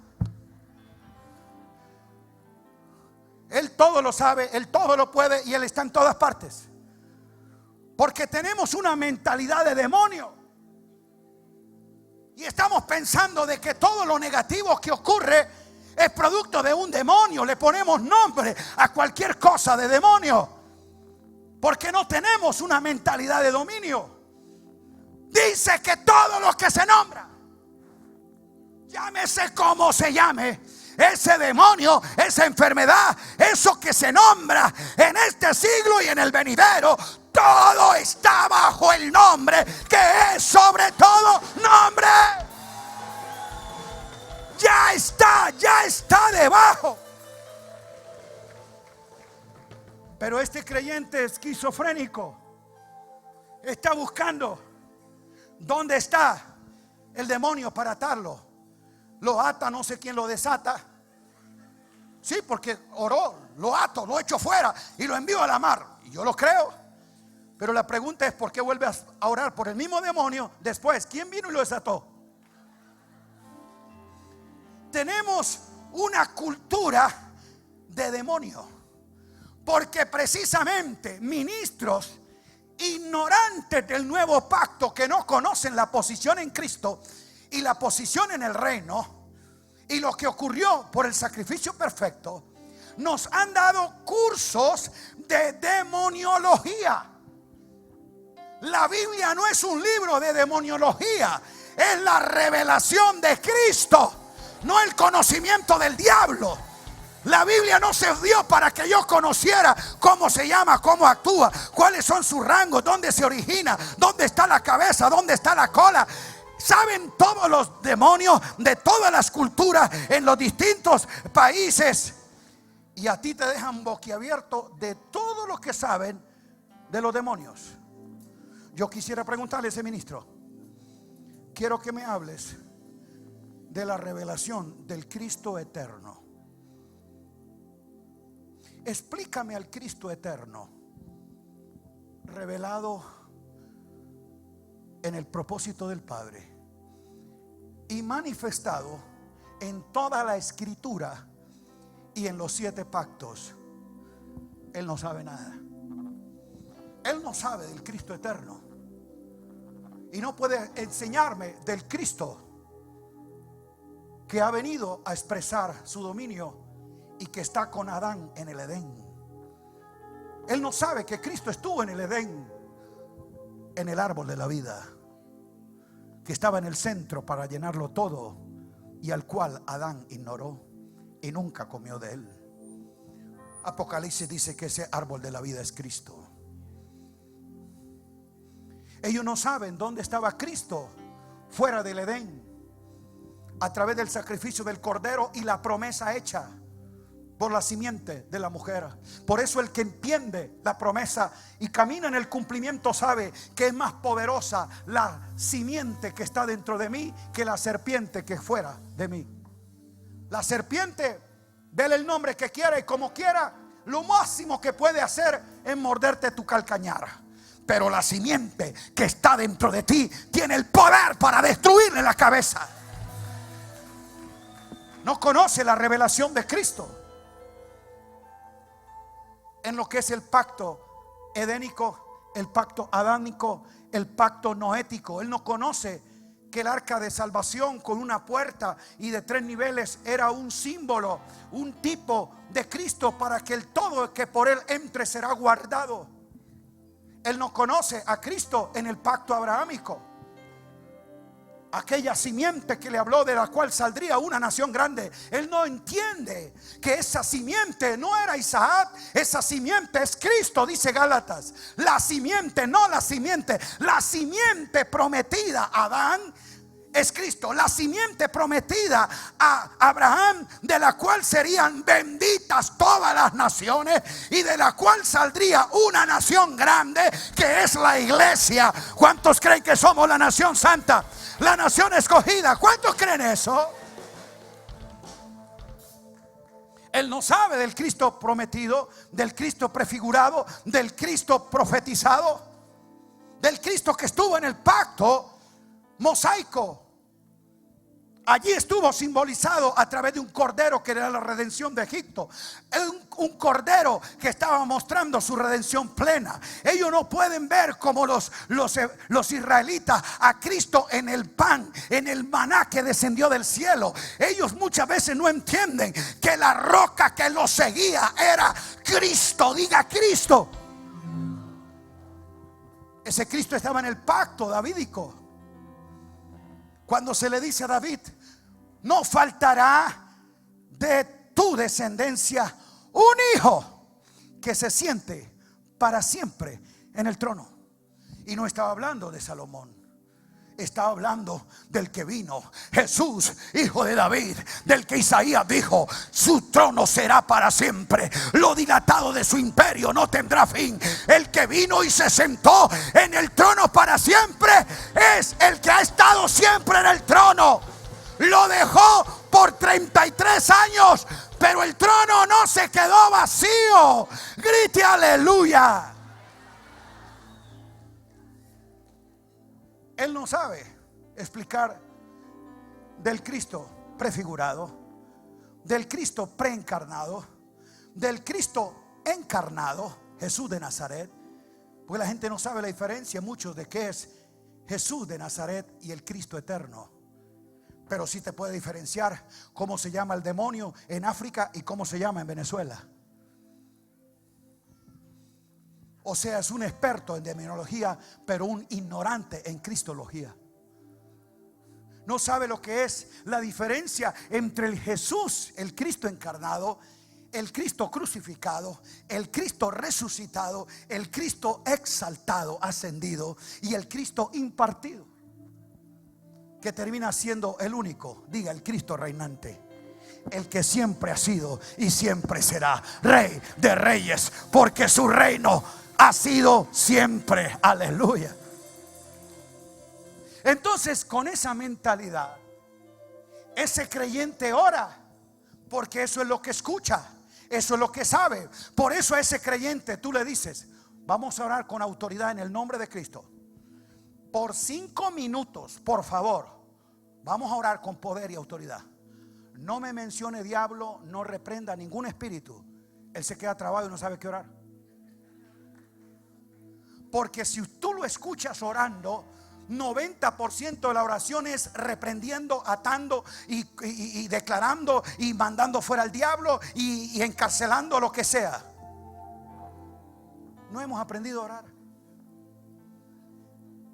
Él todo lo sabe, él todo lo puede, y él está en todas partes. Porque tenemos una mentalidad de demonio. Y estamos pensando de que todo lo negativo que ocurre es producto de un demonio. Le ponemos nombre a cualquier cosa de demonio, porque no tenemos una mentalidad de dominio. Dice que todo lo que se nombra, llámese como se llame, ese demonio, esa enfermedad, eso que se nombra en este siglo y en el venidero, todo está bajo el nombre que es sobre todo nombre. Ya está debajo. Pero este creyente esquizofrénico está buscando dónde está el demonio para atarlo. Lo ata, no sé quién lo desata. Sí, porque oró, lo ato, lo echo fuera y lo envío a la mar. Y yo lo creo. Pero la pregunta es, ¿por qué vuelve a orar por el mismo demonio después? ¿Quién vino y lo desató? Tenemos una cultura de demonio, porque precisamente ministros ignorantes del nuevo pacto, que no conocen la posición en Cristo y la posición en el reino y lo que ocurrió por el sacrificio perfecto, nos han dado cursos de demoniología. La Biblia no es un libro de demoniología, es la revelación de Cristo, no el conocimiento del diablo. La Biblia no se dio para que yo conociera cómo se llama, cómo actúa, cuáles son sus rangos, dónde se origina, dónde está la cabeza, dónde está la cola. Saben todos los demonios de todas las culturas en los distintos países. Y a ti te dejan boquiabierto de todo lo que saben de los demonios. Yo quisiera preguntarle a ese ministro: quiero que me hables de la revelación del Cristo eterno. Explícame al Cristo eterno, revelado en el propósito del Padre y manifestado en toda la Escritura y en los 7 pactos. Él no sabe nada. Él no sabe del Cristo eterno y no puede enseñarme del Cristo que ha venido a expresar su dominio y que está con Adán en el Edén. Él no sabe que Cristo estuvo en el Edén, en el árbol de la vida, que estaba en el centro para llenarlo todo y al cual Adán ignoró y nunca comió de él. Apocalipsis dice que ese árbol de la vida es Cristo. Ellos no saben dónde estaba Cristo fuera del Edén, a través del sacrificio del cordero y la promesa hecha por la simiente de la mujer. Por eso el que entiende la promesa y camina en el cumplimiento sabe que es más poderosa la simiente que está dentro de mí que la serpiente que fuera de mí. La serpiente, dele el nombre que quiera y como quiera, lo máximo que puede hacer es morderte tu calcañar. Pero la simiente que está dentro de ti tiene el poder para destruirle la cabeza. No conoce la revelación de Cristo en lo que es el pacto edénico, el pacto adánico, el pacto noético. Él no conoce que el arca de salvación con una puerta y de 3 niveles era un símbolo, un tipo de Cristo para que el todo que por él entre será guardado. Él no conoce a Cristo en el pacto abrahámico, aquella simiente que le habló, de la cual saldría una nación grande. Él no entiende que esa simiente no era Isaac, esa simiente es Cristo, dice Gálatas. La simiente, no la simiente prometida a Adán es Cristo. La simiente prometida a Abraham, de la cual serían benditas todas las naciones y de la cual saldría una nación grande, que es la iglesia. ¿Cuántos creen que somos la nación santa, la nación escogida? ¿Cuántos creen eso? Él no sabe del Cristo prometido, del Cristo prefigurado, del Cristo profetizado, del Cristo que estuvo en el pacto mosaico. Allí estuvo simbolizado a través de un cordero que era la redención de Egipto. Un cordero que estaba mostrando su redención plena. Ellos no pueden ver como los israelitas a Cristo en el pan, en el maná que descendió del cielo. Ellos muchas veces no entienden que la roca que los seguía era Cristo. Diga Cristo. Ese Cristo estaba en el pacto davídico. Cuando se le dice a David: no faltará de tu descendencia un hijo que se siente para siempre en el trono. Y no estaba hablando de Salomón, estaba hablando del que vino, Jesús, hijo de David, del que Isaías dijo: su trono será para siempre, lo dilatado de su imperio no tendrá fin. El que vino y se sentó en el trono para siempre es el que ha estado siempre en el trono. Lo dejó por 33 años, pero el trono no se quedó vacío. Grite aleluya. Él no sabe explicar del Cristo prefigurado, del Cristo preencarnado, del Cristo encarnado, Jesús de Nazaret. Porque la gente no sabe la diferencia mucho de qué es Jesús de Nazaret y el Cristo eterno. Pero sí te puede diferenciar cómo se llama el demonio en África y cómo se llama en Venezuela. O sea, es un experto en demonología, pero un ignorante en cristología. No sabe lo que es la diferencia entre el Jesús, el Cristo encarnado, el Cristo crucificado, el Cristo resucitado, el Cristo exaltado, ascendido, y el Cristo impartido, que termina siendo el único, diga, el Cristo reinante, el que siempre ha sido y siempre será Rey de reyes, porque su reino ha sido siempre. Aleluya. Entonces, con esa mentalidad, ese creyente ora, porque eso es lo que escucha, eso es lo que sabe. Por eso a ese creyente tú le dices: vamos a orar con autoridad en el nombre de Cristo. Por 5 minutos, por favor, vamos a orar con poder y autoridad. No me mencione diablo, no reprenda ningún espíritu. Él se queda trabado y no sabe qué orar. Porque si tú lo escuchas orando, 90% de la oración es reprendiendo, atando y declarando y mandando fuera al diablo y encarcelando lo que sea. No hemos aprendido a orar.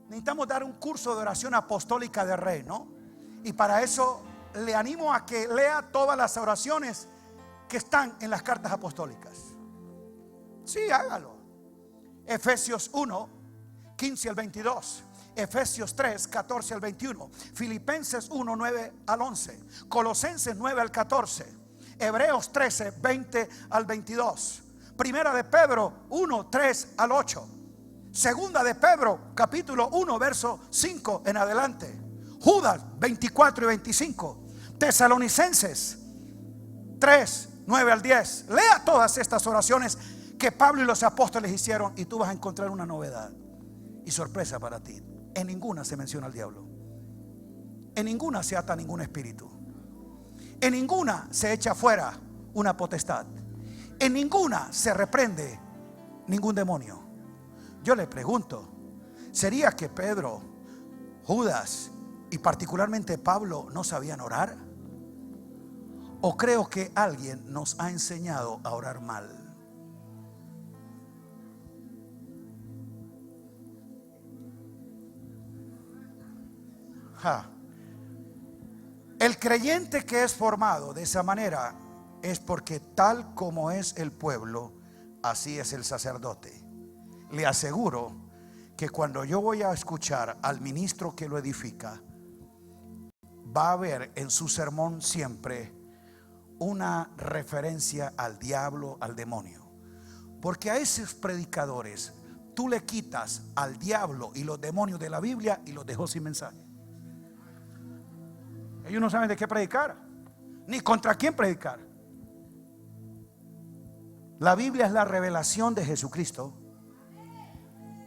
Necesitamos dar un curso de oración apostólica de Rey, ¿no? Y para eso le animo a que lea todas las oraciones que están en las cartas apostólicas. Sí, hágalo. Efesios 1, 15 al 22. Efesios 3, 14 al 21. Filipenses 1, 9 al 11. Colosenses 9 al 14. Hebreos 13, 20 al 22. Primera de Pedro 1, 3 al 8. Segunda de Pedro capítulo 1, verso 5 en adelante. Judas 24 y 25. Tesalonicenses 3, 9 al 10. Lea todas estas oraciones que Pablo y los apóstoles hicieron y tú vas a encontrar una novedad y sorpresa para ti. En ninguna se menciona al diablo. En ninguna se ata ningún espíritu. En ninguna se echa fuera una potestad. En ninguna se reprende ningún demonio. Yo le pregunto, ¿sería que Pedro, Judas y particularmente Pablo no sabían orar? ¿O creo que alguien nos ha enseñado a orar mal? El creyente que es formado de esa manera es porque tal como es el pueblo, así es el sacerdote. Le aseguro que cuando yo voy a escuchar al ministro que lo edifica, va a haber en su sermón siempre una referencia al diablo, al demonio. Porque a esos predicadores tú le quitas al diablo y los demonios de la Biblia y los dejó sin mensaje. Ellos no saben de qué predicar, ni contra quién predicar. La Biblia es la revelación de Jesucristo.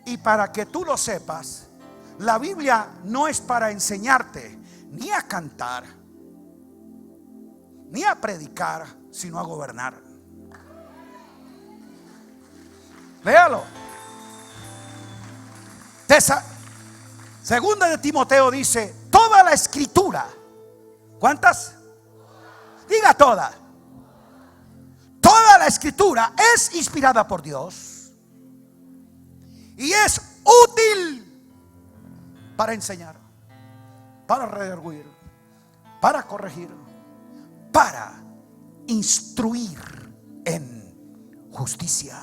Y para que tú lo sepas, la Biblia no es para enseñarte ni a cantar, ni a predicar, sino a gobernar. Léalo. Segunda de Timoteo dice: toda la escritura. ¿Cuántas? Diga toda. Toda la escritura es inspirada por Dios y es útil para enseñar, para redarguir, para corregir, para instruir en justicia,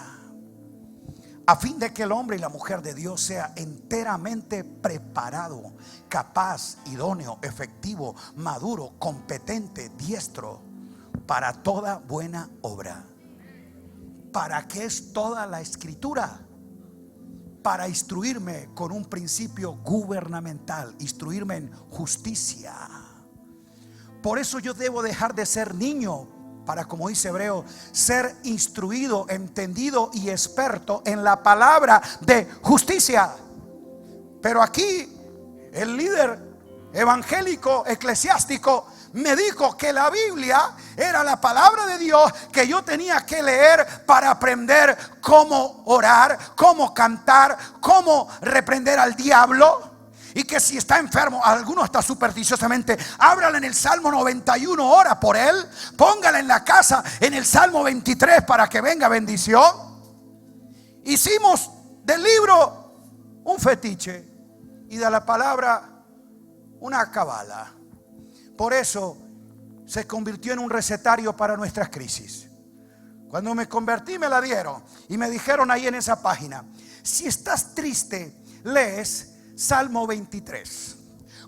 a fin de que el hombre y la mujer de Dios sea enteramente preparado, capaz, idóneo, efectivo, maduro, competente, diestro para toda buena obra. ¿Para qué es toda la escritura? Para instruirme con un principio gubernamental, instruirme en justicia. Por eso yo debo dejar de ser niño para, como dice Hebreo, ser instruido, entendido y experto en la palabra de justicia. Pero aquí el líder evangélico eclesiástico me dijo que la Biblia era la palabra de Dios que yo tenía que leer para aprender cómo orar, cómo cantar, cómo reprender al diablo. Y que si está enfermo, alguno está supersticiosamente, ábrala en el Salmo 91, ora por él. Póngala en la casa en el Salmo 23 para que venga bendición. Hicimos del libro un fetiche y de la palabra una cábala. Por eso se convirtió en un recetario para nuestras crisis. Cuando me convertí me la dieron y me dijeron ahí en esa página: si estás triste, lees Salmo 23.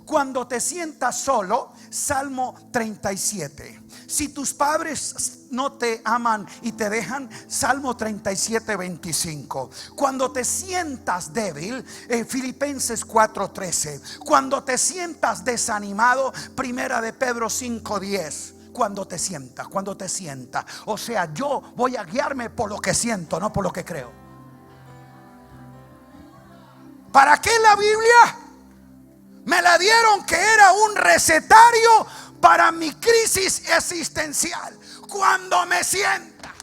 Cuando te sientas solo, Salmo 37. Si tus padres no te aman y te dejan, Salmo 37, 25. Cuando te sientas débil, Filipenses 4:13. Cuando te sientas desanimado, Primera de Pedro 5:10. Cuando te sientas. O sea, yo voy a guiarme por lo que siento, no por lo que creo. ¿Para qué la Biblia? Me la dieron que era un recetario para mi crisis existencial. Cuando me sienta.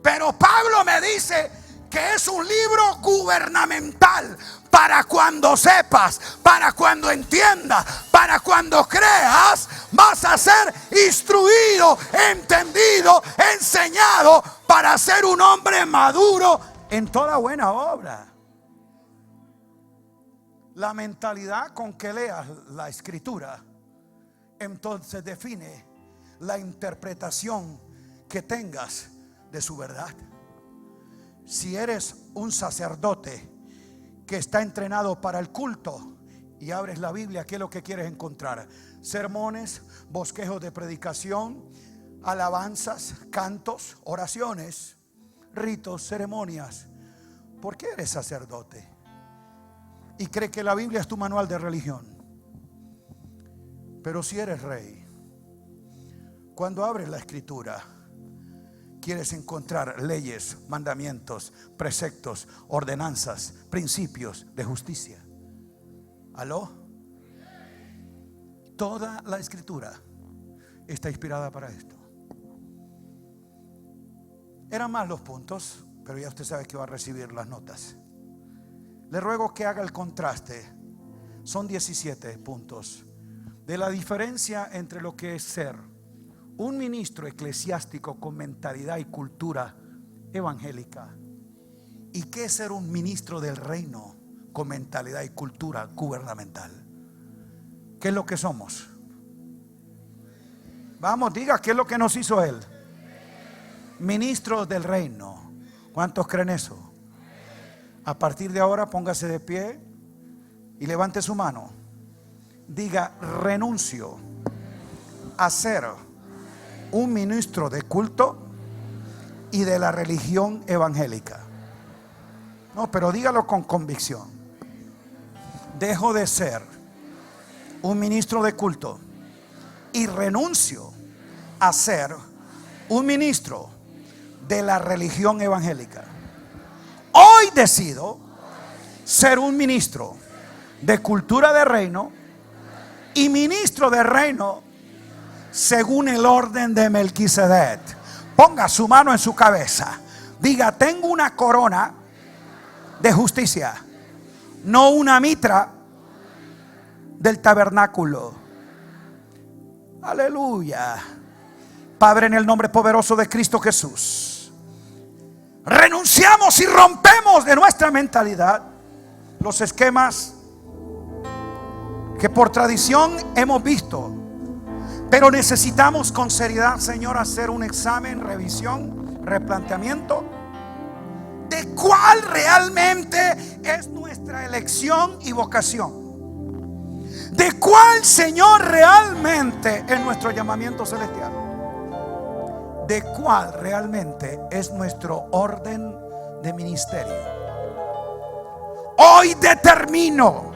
Pero Pablo me dice que es un libro gubernamental. Para cuando sepas, para cuando entiendas, para cuando creas, vas a ser instruido, entendido, enseñado para ser un hombre maduro en toda buena obra. La mentalidad con que leas la escritura entonces define la interpretación que tengas de su verdad. Si eres un sacerdote que está entrenado para el culto y abres la Biblia, ¿qué es lo que quieres encontrar? Sermones, bosquejos de predicación, alabanzas, cantos, oraciones, ritos, ceremonias. ¿Por qué eres sacerdote? Y cree que la Biblia es tu manual de religión. Pero si eres rey, cuando abres la escritura, quieres encontrar leyes, mandamientos, preceptos, ordenanzas, principios de justicia. ¿Aló? Toda la escritura está inspirada para esto. Eran más los puntos, pero ya usted sabe que va a recibir las notas. Le ruego que haga el contraste. Son 17 puntos de la diferencia entre lo que es ser un ministro eclesiástico con mentalidad y cultura evangélica y qué es ser un ministro del reino con mentalidad y cultura gubernamental. ¿Qué es lo que somos? Vamos, diga, ¿qué es lo que nos hizo Él? Ministros del reino. ¿Cuántos creen eso? A partir de ahora póngase de pie y levante su mano. Diga: renuncio a ser un ministro de culto y de la religión evangélica. No, pero dígalo con convicción. Dejo de ser un ministro de culto y renuncio a ser un ministro de la religión evangélica. Hoy decido ser un ministro de cultura de reino y ministro de reino según el orden de Melquisedec. Ponga su mano en su cabeza. Diga: tengo una corona de justicia, no una mitra del tabernáculo. Aleluya. Padre, en el nombre poderoso de Cristo Jesús, renunciamos y rompemos de nuestra mentalidad los esquemas que por tradición hemos visto. Pero necesitamos con seriedad, Señor, hacer un examen, revisión, replanteamiento de cuál realmente es nuestra elección y vocación. De cuál, Señor, realmente es nuestro llamamiento celestial. De cuál realmente es nuestro orden de ministerio. Hoy determino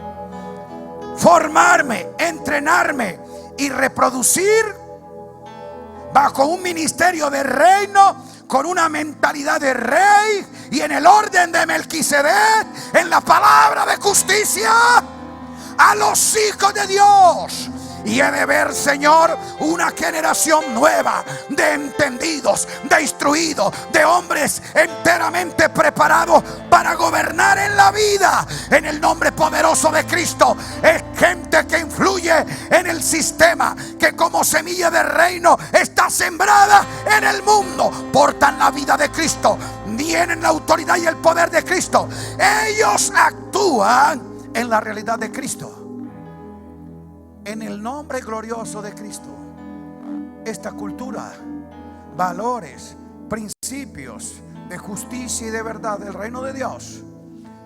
formarme, entrenarme y reproducir bajo un ministerio de reino, con una mentalidad de rey y en el orden de Melquisedec, en la palabra de justicia a los hijos de Dios. Y he de ver, Señor, una generación nueva de entendidos, de instruidos, de hombres enteramente preparados para gobernar en la vida, en el nombre poderoso de Cristo. Es gente que influye en el sistema, que como semilla de reino está sembrada en el mundo. Portan la vida de Cristo, tienen la autoridad y el poder de Cristo. Ellos actúan en la realidad de Cristo. En el nombre glorioso de Cristo, esta cultura, valores principios de justicia y de verdad del reino de Dios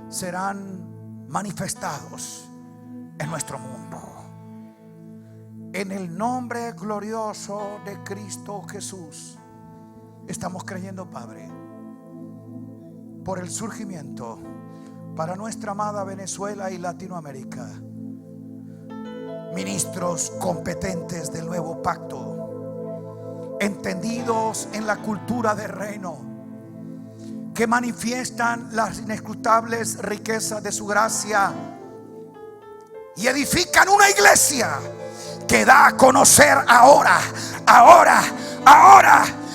serán manifestados en nuestro mundo. En el nombre glorioso de Cristo Jesús, estamos creyendo, Padre, por el surgimiento para nuestra amada Venezuela y Latinoamérica, ministros competentes del nuevo pacto, entendidos en la cultura del reino, que manifiestan las inescrutables riquezas de su gracia y edifican una iglesia que da a conocer ahora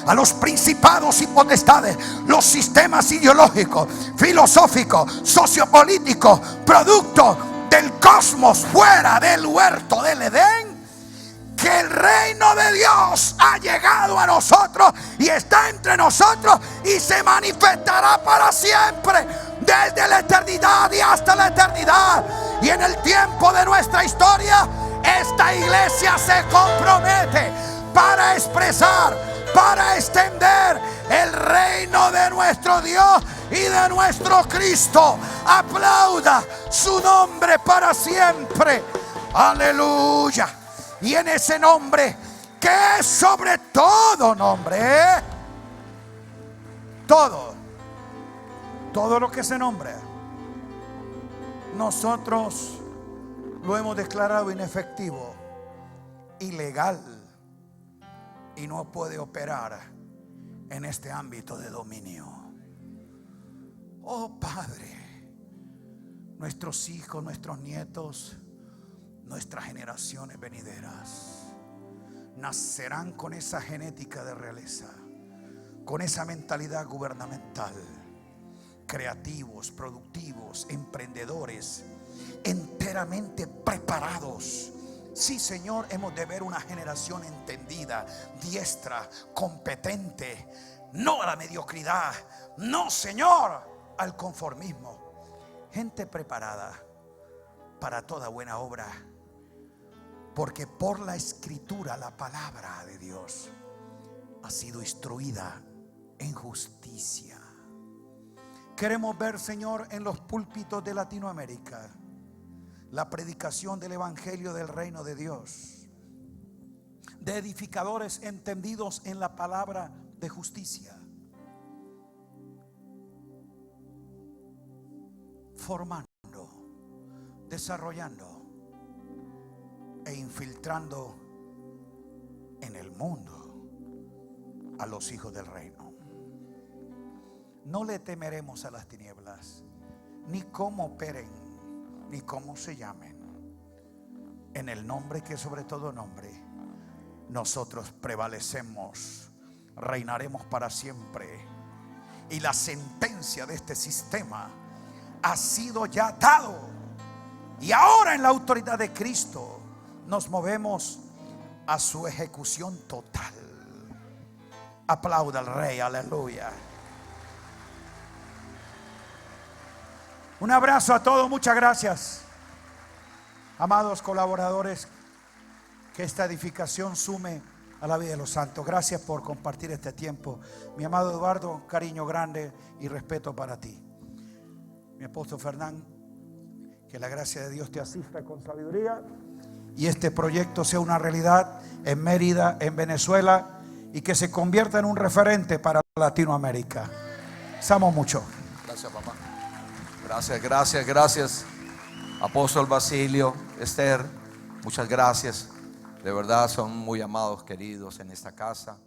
a los principados y potestades, los sistemas ideológicos, filosóficos, sociopolíticos, producto del cosmos fuera del huerto del Edén, que el reino de Dios ha llegado a nosotros y está entre nosotros y se manifestará para siempre, desde la eternidad y hasta la eternidad. Y en el tiempo de nuestra historia, esta iglesia se compromete para expresar, para extender el reino de nuestro Dios y de nuestro Cristo. Aplauda su nombre para siempre. Aleluya. Y en ese nombre, que es sobre todo nombre, todo lo que se nombra, nosotros lo hemos declarado inefectivo, ilegal, y no puede operar en este ámbito de dominio. Oh Padre, nuestros hijos, nuestros nietos, nuestras generaciones venideras nacerán con esa genética de realeza, con esa mentalidad gubernamental, creativos, productivos, emprendedores, enteramente preparados. Sí, Señor, hemos de ver una generación entendida, diestra, competente, no a la mediocridad, no, Señor, al conformismo. Gente preparada para toda buena obra, porque por la escritura, la palabra de Dios ha sido instruida en justicia. Queremos ver, Señor, en los púlpitos de Latinoamérica la predicación del evangelio del reino de Dios, de edificadores entendidos en la palabra de justicia, formando, desarrollando e infiltrando en el mundo a los hijos del reino. No le temeremos a las tinieblas, ni cómo operen, ni cómo se llamen. En el nombre que sobre todo nombre, nosotros prevalecemos, reinaremos para siempre. Y la sentencia de este sistema ha sido ya dado. Y ahora en la autoridad de Cristo nos movemos a su ejecución total. Aplauda al Rey, aleluya. Un abrazo a todos, muchas gracias, amados colaboradores, que esta edificación sume a la vida de los santos. Gracias por compartir este tiempo. Mi amado Eduardo, cariño grande y respeto para ti. Mi apóstol Fernán, que la gracia de Dios te asista con sabiduría y este proyecto sea una realidad en Mérida, en Venezuela, y que se convierta en un referente para Latinoamérica. Amo mucho. Gracias, papá. Gracias, apóstol Basilio, Esther, muchas gracias. De verdad son muy amados, queridos en esta casa.